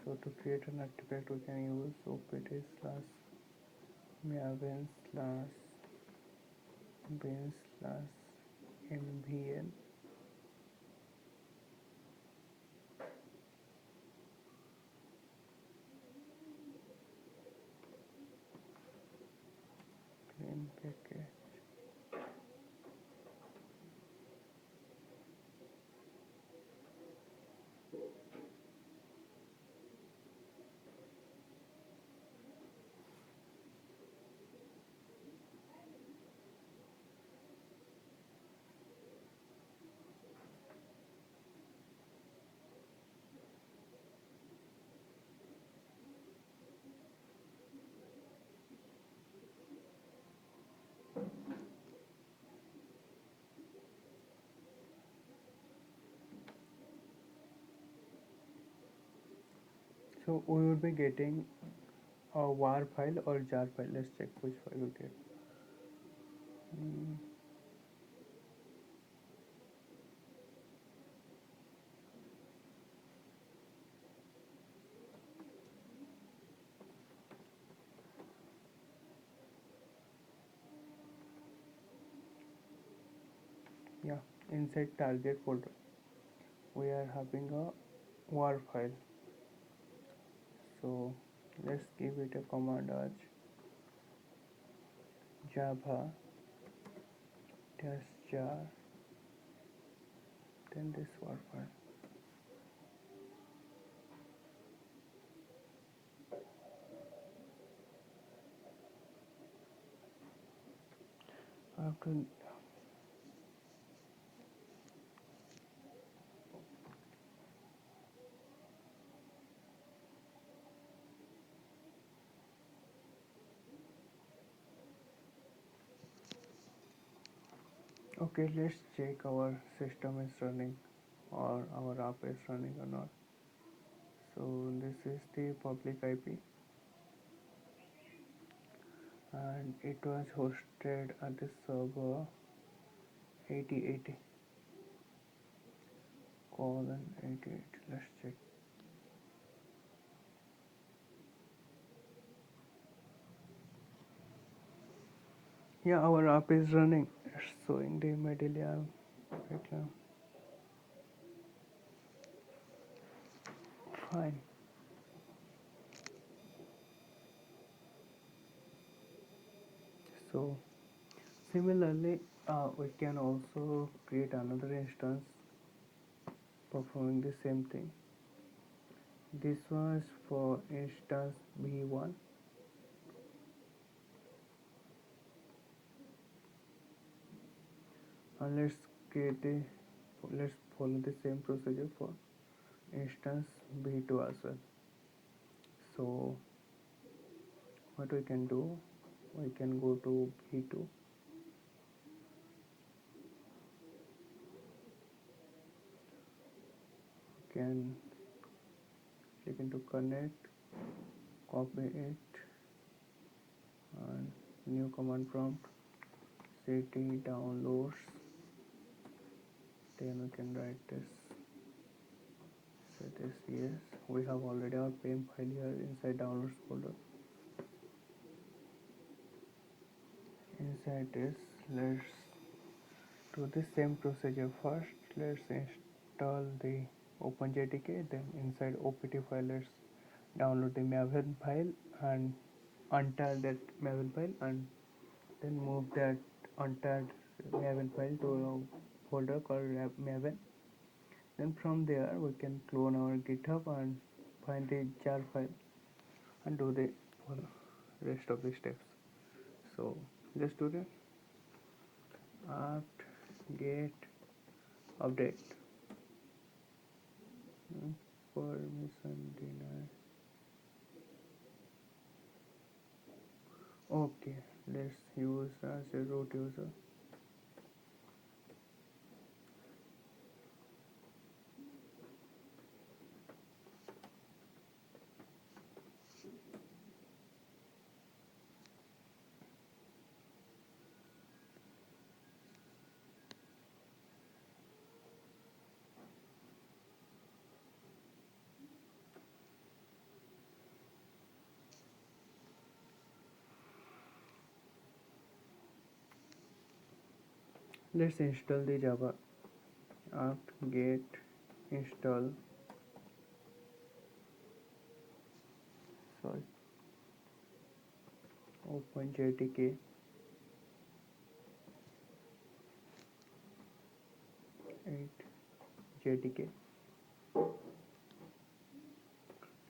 So to create an artifact, we can use opt slash maven slash bin slash mvn. Clean package. So we would be getting a war file or jar file. Let's check which file we get. Yeah, inside target folder we are having a war file. So let's give it a command as java dash jar, then this war file. After okay, let's check our system is running or our app is running or not. So this is the public IP and it was hosted at the server 8080 colon 88. Let's check. Yeah, our app is running. It's showing the medallion right now. Fine. So similarly, we can also create another instance performing the same thing. This was for instance B1. And let's follow the same procedure for instance B2 as well. So what we can do, we can go to B2, can click into connect, copy it, and new command prompt cd downloads, then we can write this, so this yes, we have already our PEM file here inside downloads folder. Inside this, let's do the same procedure first. Let's install the open JDK, then inside OPT file let's download the Maven file and untar that Maven file, and then move that untagged Maven file to a folder called Maven. Then from there we can clone our GitHub and find the jar file and do the rest of the steps. So just do the apt get update permission denied. Okay, let's use as a root user. Let's install the Java apt get install sorry open JDK 8 JDK.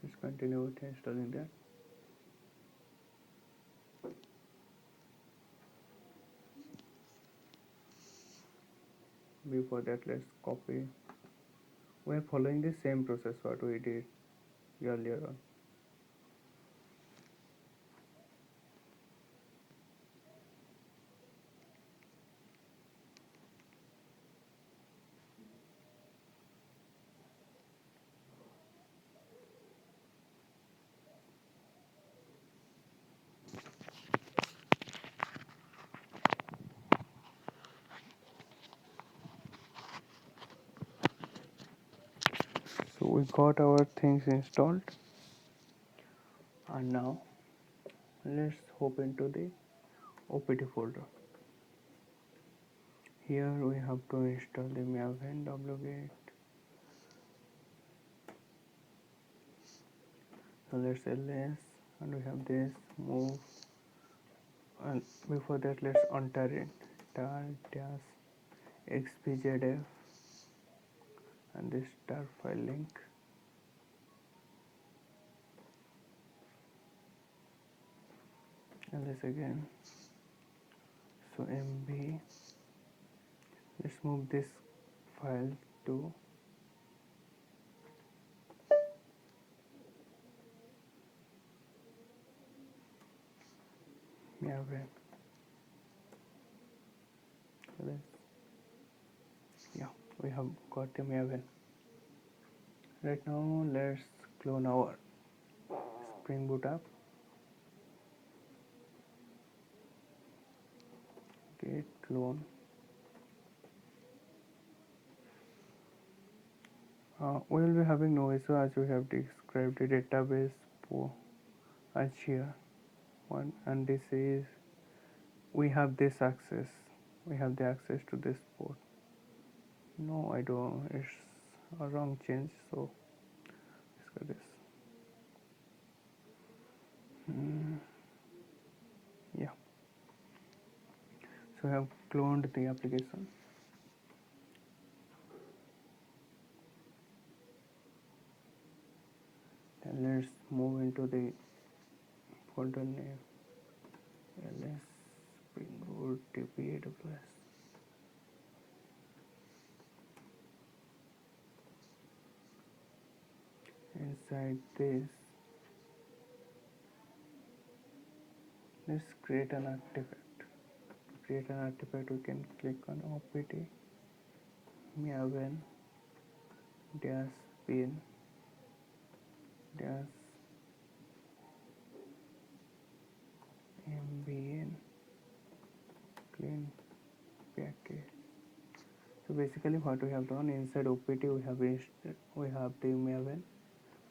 Let's continue with installing that. Before that, let's copy. We are following the same process what we did earlier on. So we got our things installed, and now let's hop into the OPT folder. Here we have to install the Maven wget. So let's ls, and we have this move, and before that let's untar it tar dash xpzdf and this tar file link. And this again, so mb, let's move this file to Maven. Yeah, we have got the Maven. Right now let's clone our Spring Boot app. Git clone. We will be having no issue as we have described the database as here one, and this is we have this access. We have the access to this port. No, I don't. It's a wrong change. So let's go this. Yeah. So I have cloned the application. Then let's move into the folder name ls spring boot db AWS. Inside this, let's create an artifact. To create an artifact, we can click on opt maven dash bin dash mbn clean package. So basically what we have done, inside opt we have the maven.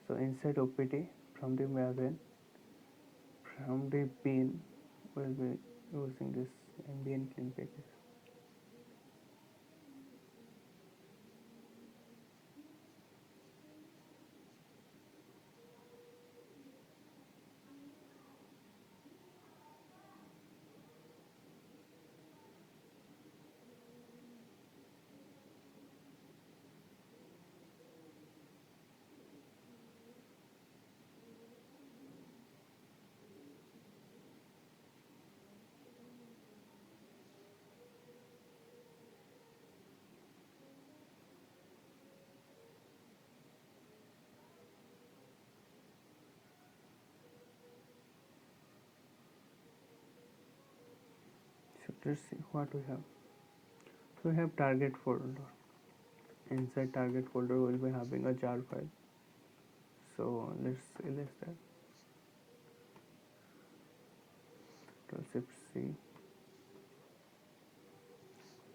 So inside opt, from the maven, from the bin, we'll be using this mbn clean package. Let's see what we have. So we have target folder. Inside target folder we'll be having a jar file. So let's select that. Shift C.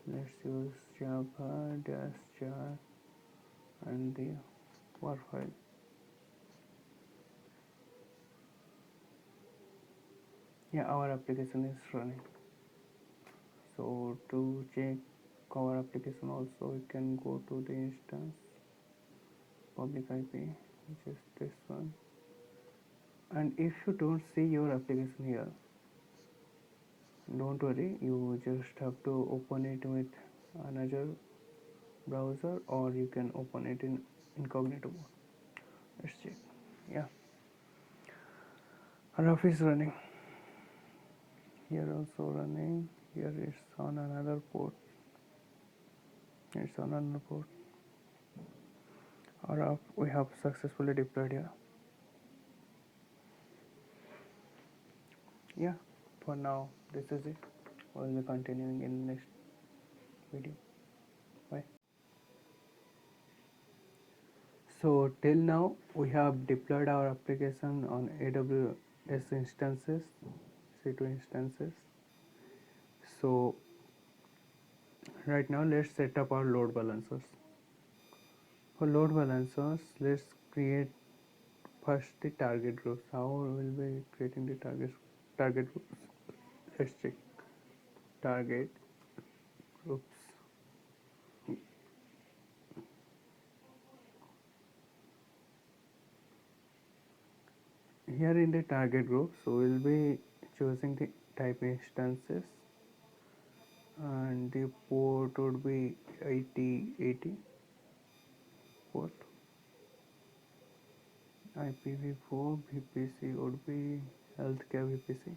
Let's use java dash jar and the war file. Yeah, our application is running. So to check our application also, we can go to the instance public IP, which is this one. And if you don't see your application here, don't worry, you just have to open it with another browser, or you can open it in incognito mode. Let's check. Yeah, rough is running. Here also running. Here it's on another port. It's on another port. Rough we have successfully deployed here. Yeah, for now this is it. We'll be continuing in the next video. Bye. So till now we have deployed our application on AWS instances, C2 instances. So right now let's set up our load balancers. For load balancers, let's create first the target groups. How we will be creating the target groups? Let's check target groups. Here in the target group, so we'll be choosing the type instances, and the port would be 8080 port. IPv4 VPC would be healthcare VPC.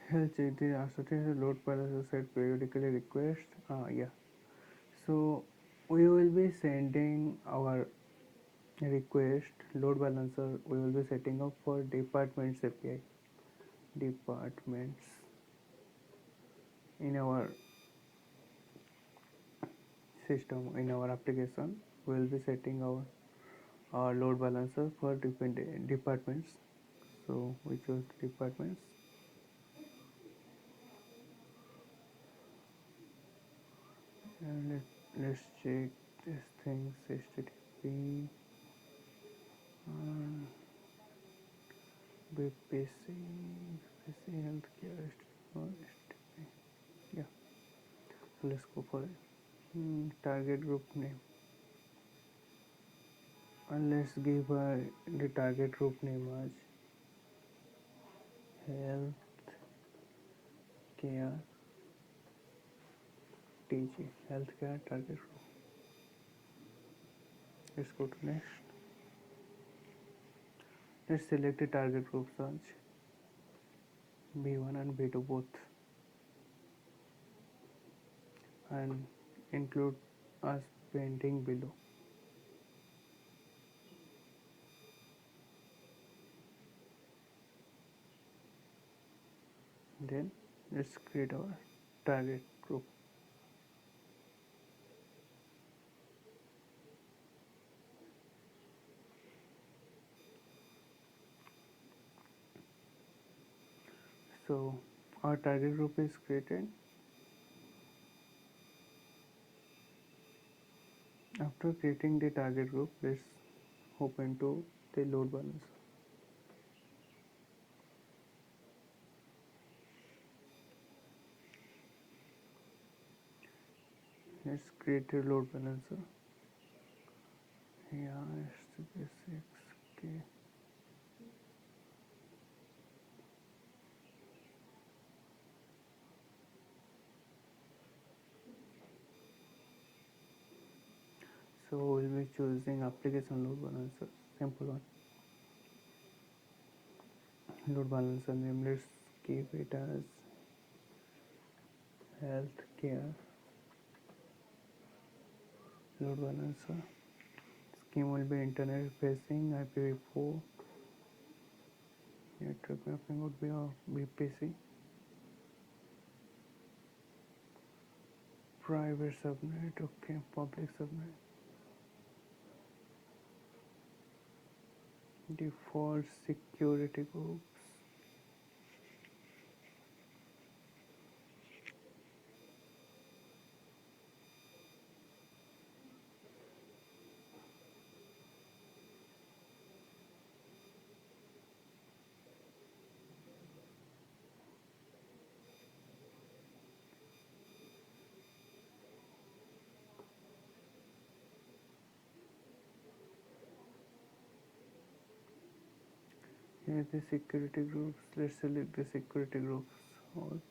Health check the associated load balancer set periodically request. Yeah. So we will be sending our request load balancer. We will be setting up for departments API. Departments in our system, in our application, we will be setting our load balancer for different departments. So we choose departments. And let's check this thing, HTTP VPC healthcare HTTP. Yeah, so let's go for it. Target group name, and let's give the target group name as healthcare TG, healthcare target group. Let's go to next. Let's select the target group search, B1 and B2 both, and include as pending below. Then let's create our target group. So our target group is created. After creating the target group, let's open to the load balancer. Let's create a load balancer. Yeah, it's the basics. Okay. So we'll be choosing application load balancer, simple one. Load balancer name, let's keep it as healthcare load balancer. Scheme will be internet facing IPv4 Network mapping would be a VPC. Private subnet, okay, public subnet. Default security groups. Here the security groups. Let's select the security groups. All.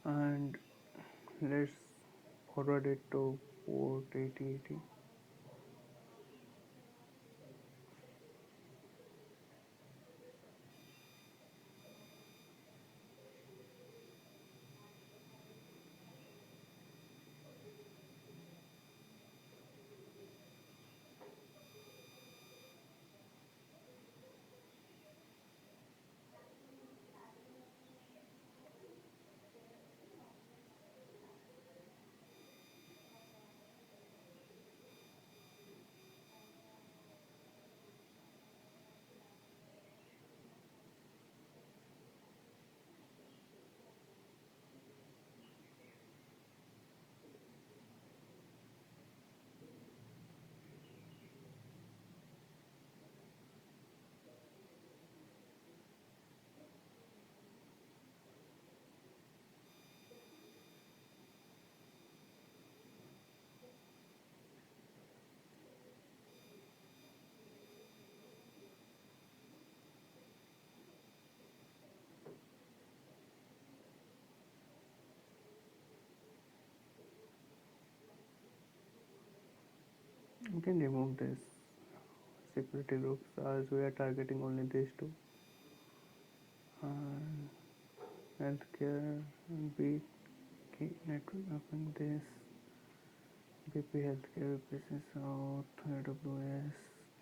And let's forward it to port 8080. You can remove this security groups as we are targeting only these two. And healthcare and B key network mapping this BP healthcare VPC South AWS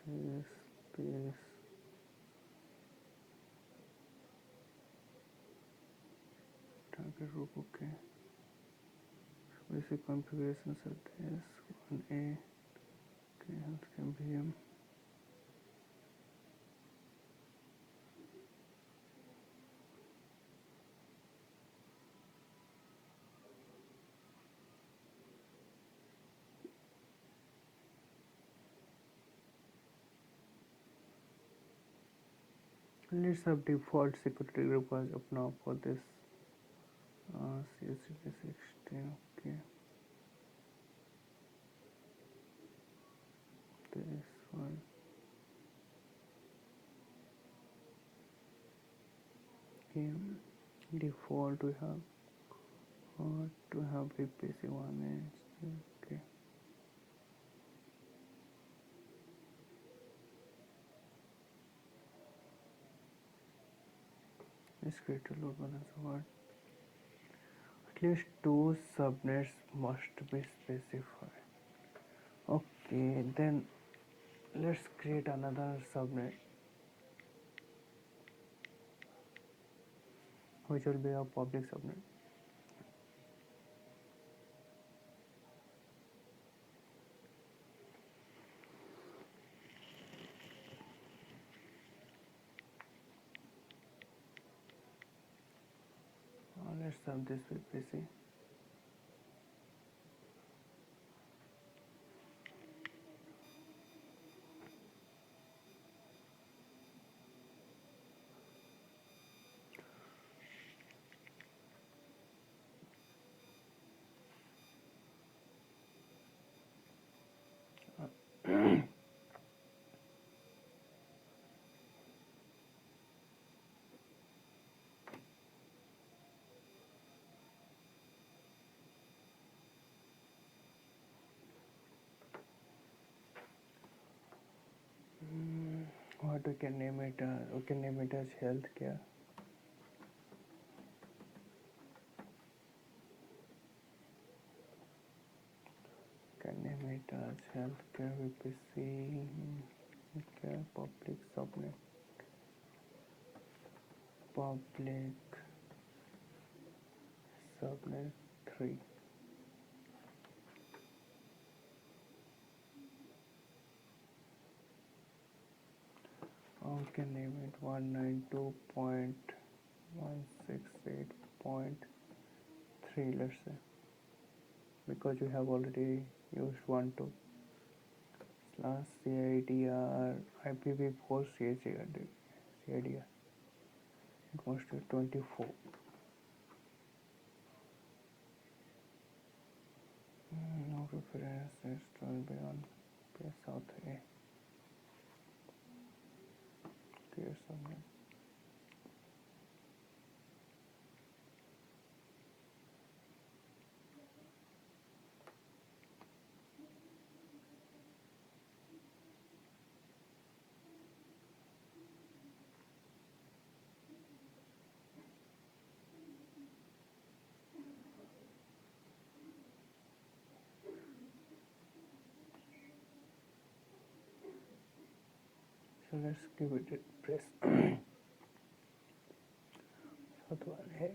this target group, okay. Basic configurations are this 1A, okay, healthcare VM. Let's have default security group as of now for this CSCP 16, okay. This one, okay. Default we have to have VPC 1H, okay. Let's create a load balancer. What? At least two subnets must be specified. Okay, then let's create another subnet which will be a public subnet. of this VPC. What we can name it? We can name it as healthcare. Can name it as healthcare VPC. Healthcare public subnet. Public subnet 3. We can name it 192.168.3, let's say, because you have already used 12 slash CIDR IPv4 CIDR. It must be 24. No references will be on PS South A. Clear subnet. So let's give it a press. South one है.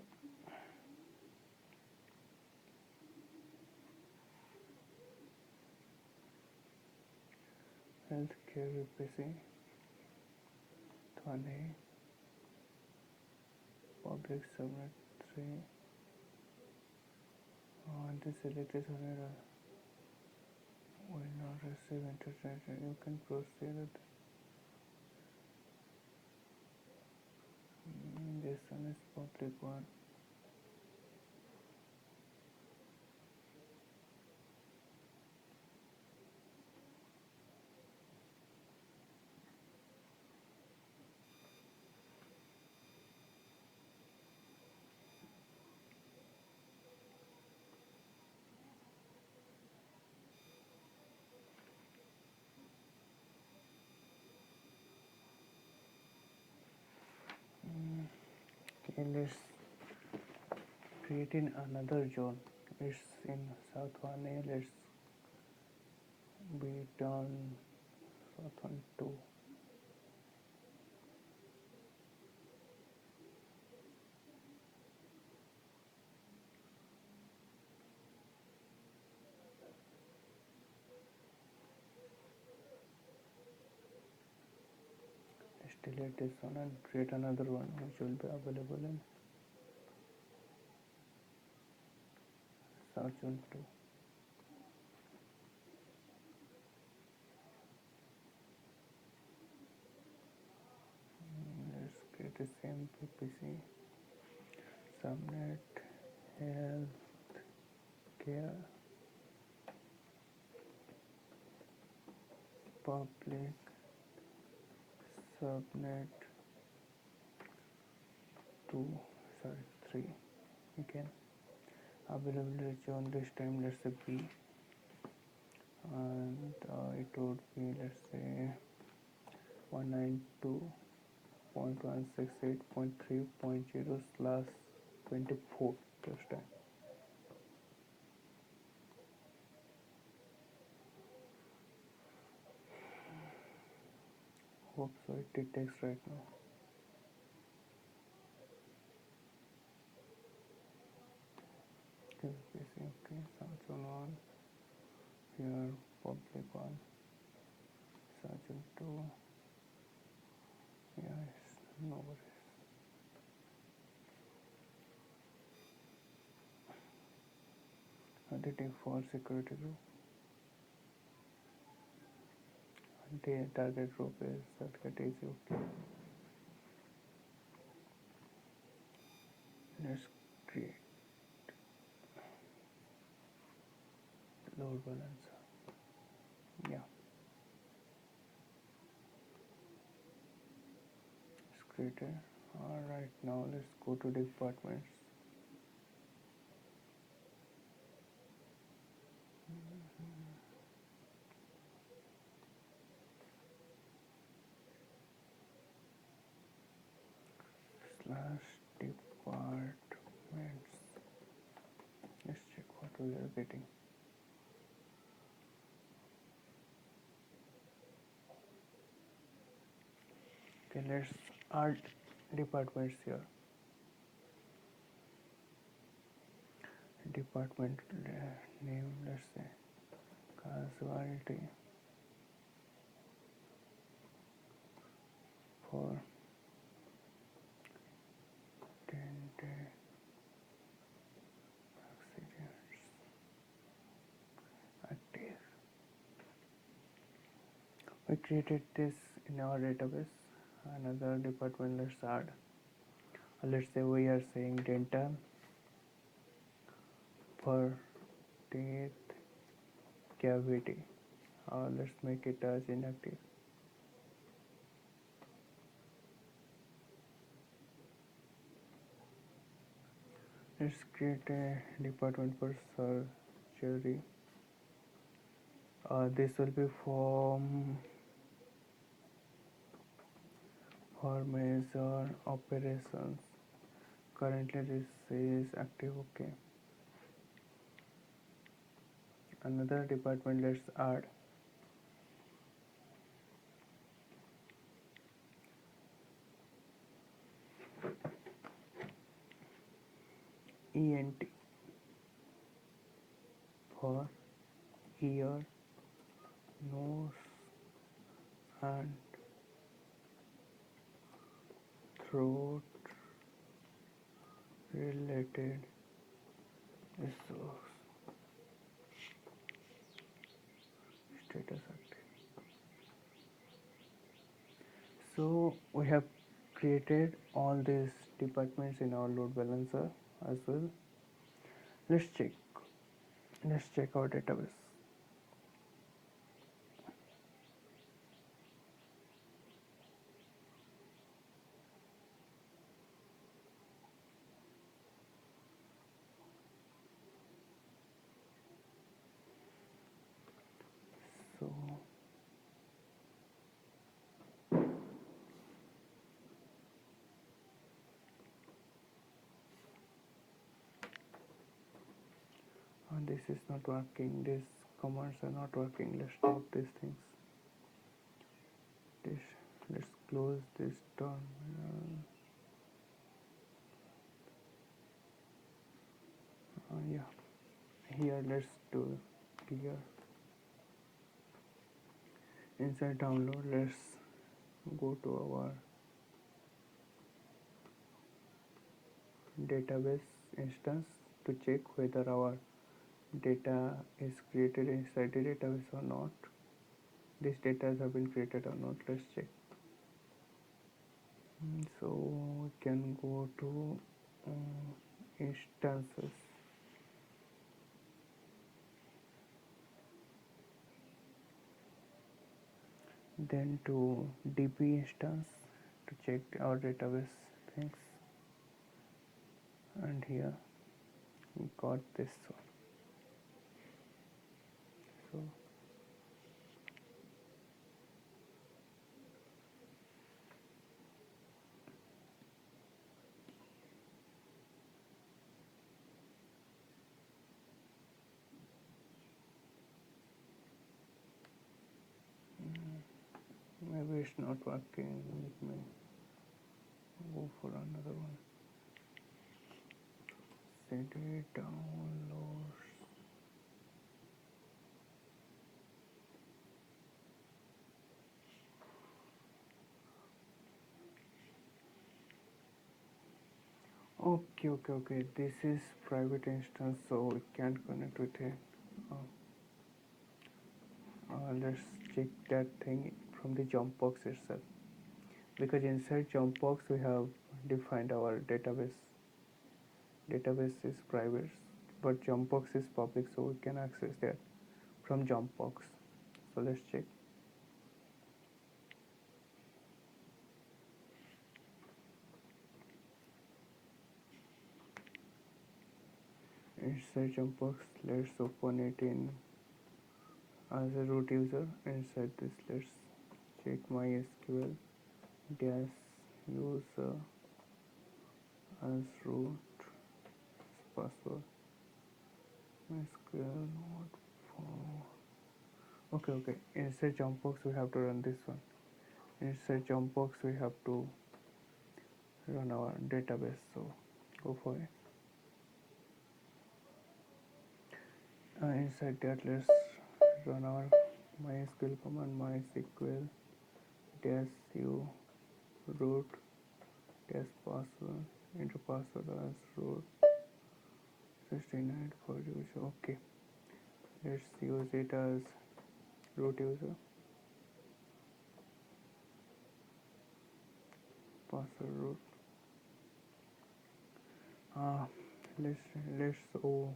Healthcare VPC one है. Public subnet 3. This selected subnet will not receive internet. You can proceed with this one is public one. Okay, let's create in another zone. It's in South 1A. Let's be it on South 1 2. Let's delete this one and create another one which will be available in South 1 2. Let's create the same VPC subnet health care public subnet 2 3 again. Available zone this time let's say B, and it would be let's say 192.168.3.0/24 this time. Hope so it takes right now. Okay, Samsung on here, public one, Samsung 2, yes, no worries. the default security group. The target group is circuit is okay. Let's create load balancer. Yeah, it's created. Alright, now let's go to departments. Slash departments. Let's check what we are getting. Okay, let's add departments here. Department name, let's say casualty for dented accidents active. We created this in our database. Another department, let's add. Let's say we are saying dental for teeth cavity. Let's make it as inactive. Let's create a department for surgery. This will be for major operations. Currently this is active. Okay. Another department, let's add. ENT for ear, nose and throat related issues. Status active. So we have created all these departments in our load balancer as well. Let's check our database. So this is not working, these commands are not working. Let's stop these things. Let's close this terminal. Yeah, here let's do here inside download. Let's go to our database instance to check whether our data is created inside the database or not. These data have been created or not. Let's check. So we can go to instances. Then to DB instance to check our database things. And here we got this one. So maybe it's not working. Let me go for another one. CD downloads. Okay. This is private instance, so we can't connect with it. Uh, let's check that thing from the Jumpbox itself. Because inside Jumpbox we have defined our database. Database is private, but Jumpbox is public, so we can access that from Jumpbox. So let's check. Inside Jumpbox, let's open it in as a root user. Inside this, let's check MySQL dash user as root password. MySQL not for. Okay. Inside Jumpbox, we have to run this one. Inside Jumpbox, we have to run our database. So go for it. Inside that, let's run our MySQL command. MySQL dash u root dash password, enter password as root 69 for user. Okay, let's use it as root user. Password root. uh, let's oh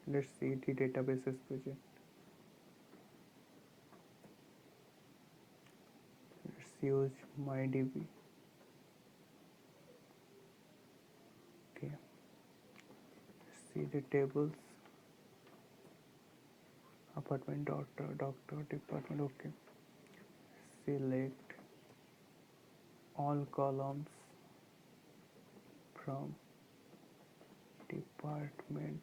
let's see the databases project. Let's use MyDB. Okay, let's see the tables. Apartment doctor department. Okay, select all columns from department.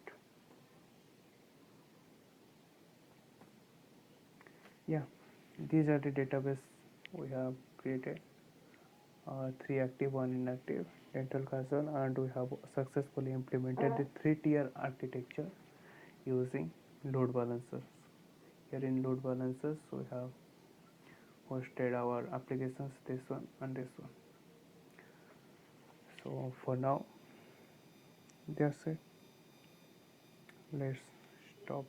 Yeah, these are the database we have created. Three active, one inactive, dental castle, and we have successfully implemented the three-tier architecture using load balancers. Here in load balancers, we have hosted our applications, this one and this one. So for now, that's it. Let's stop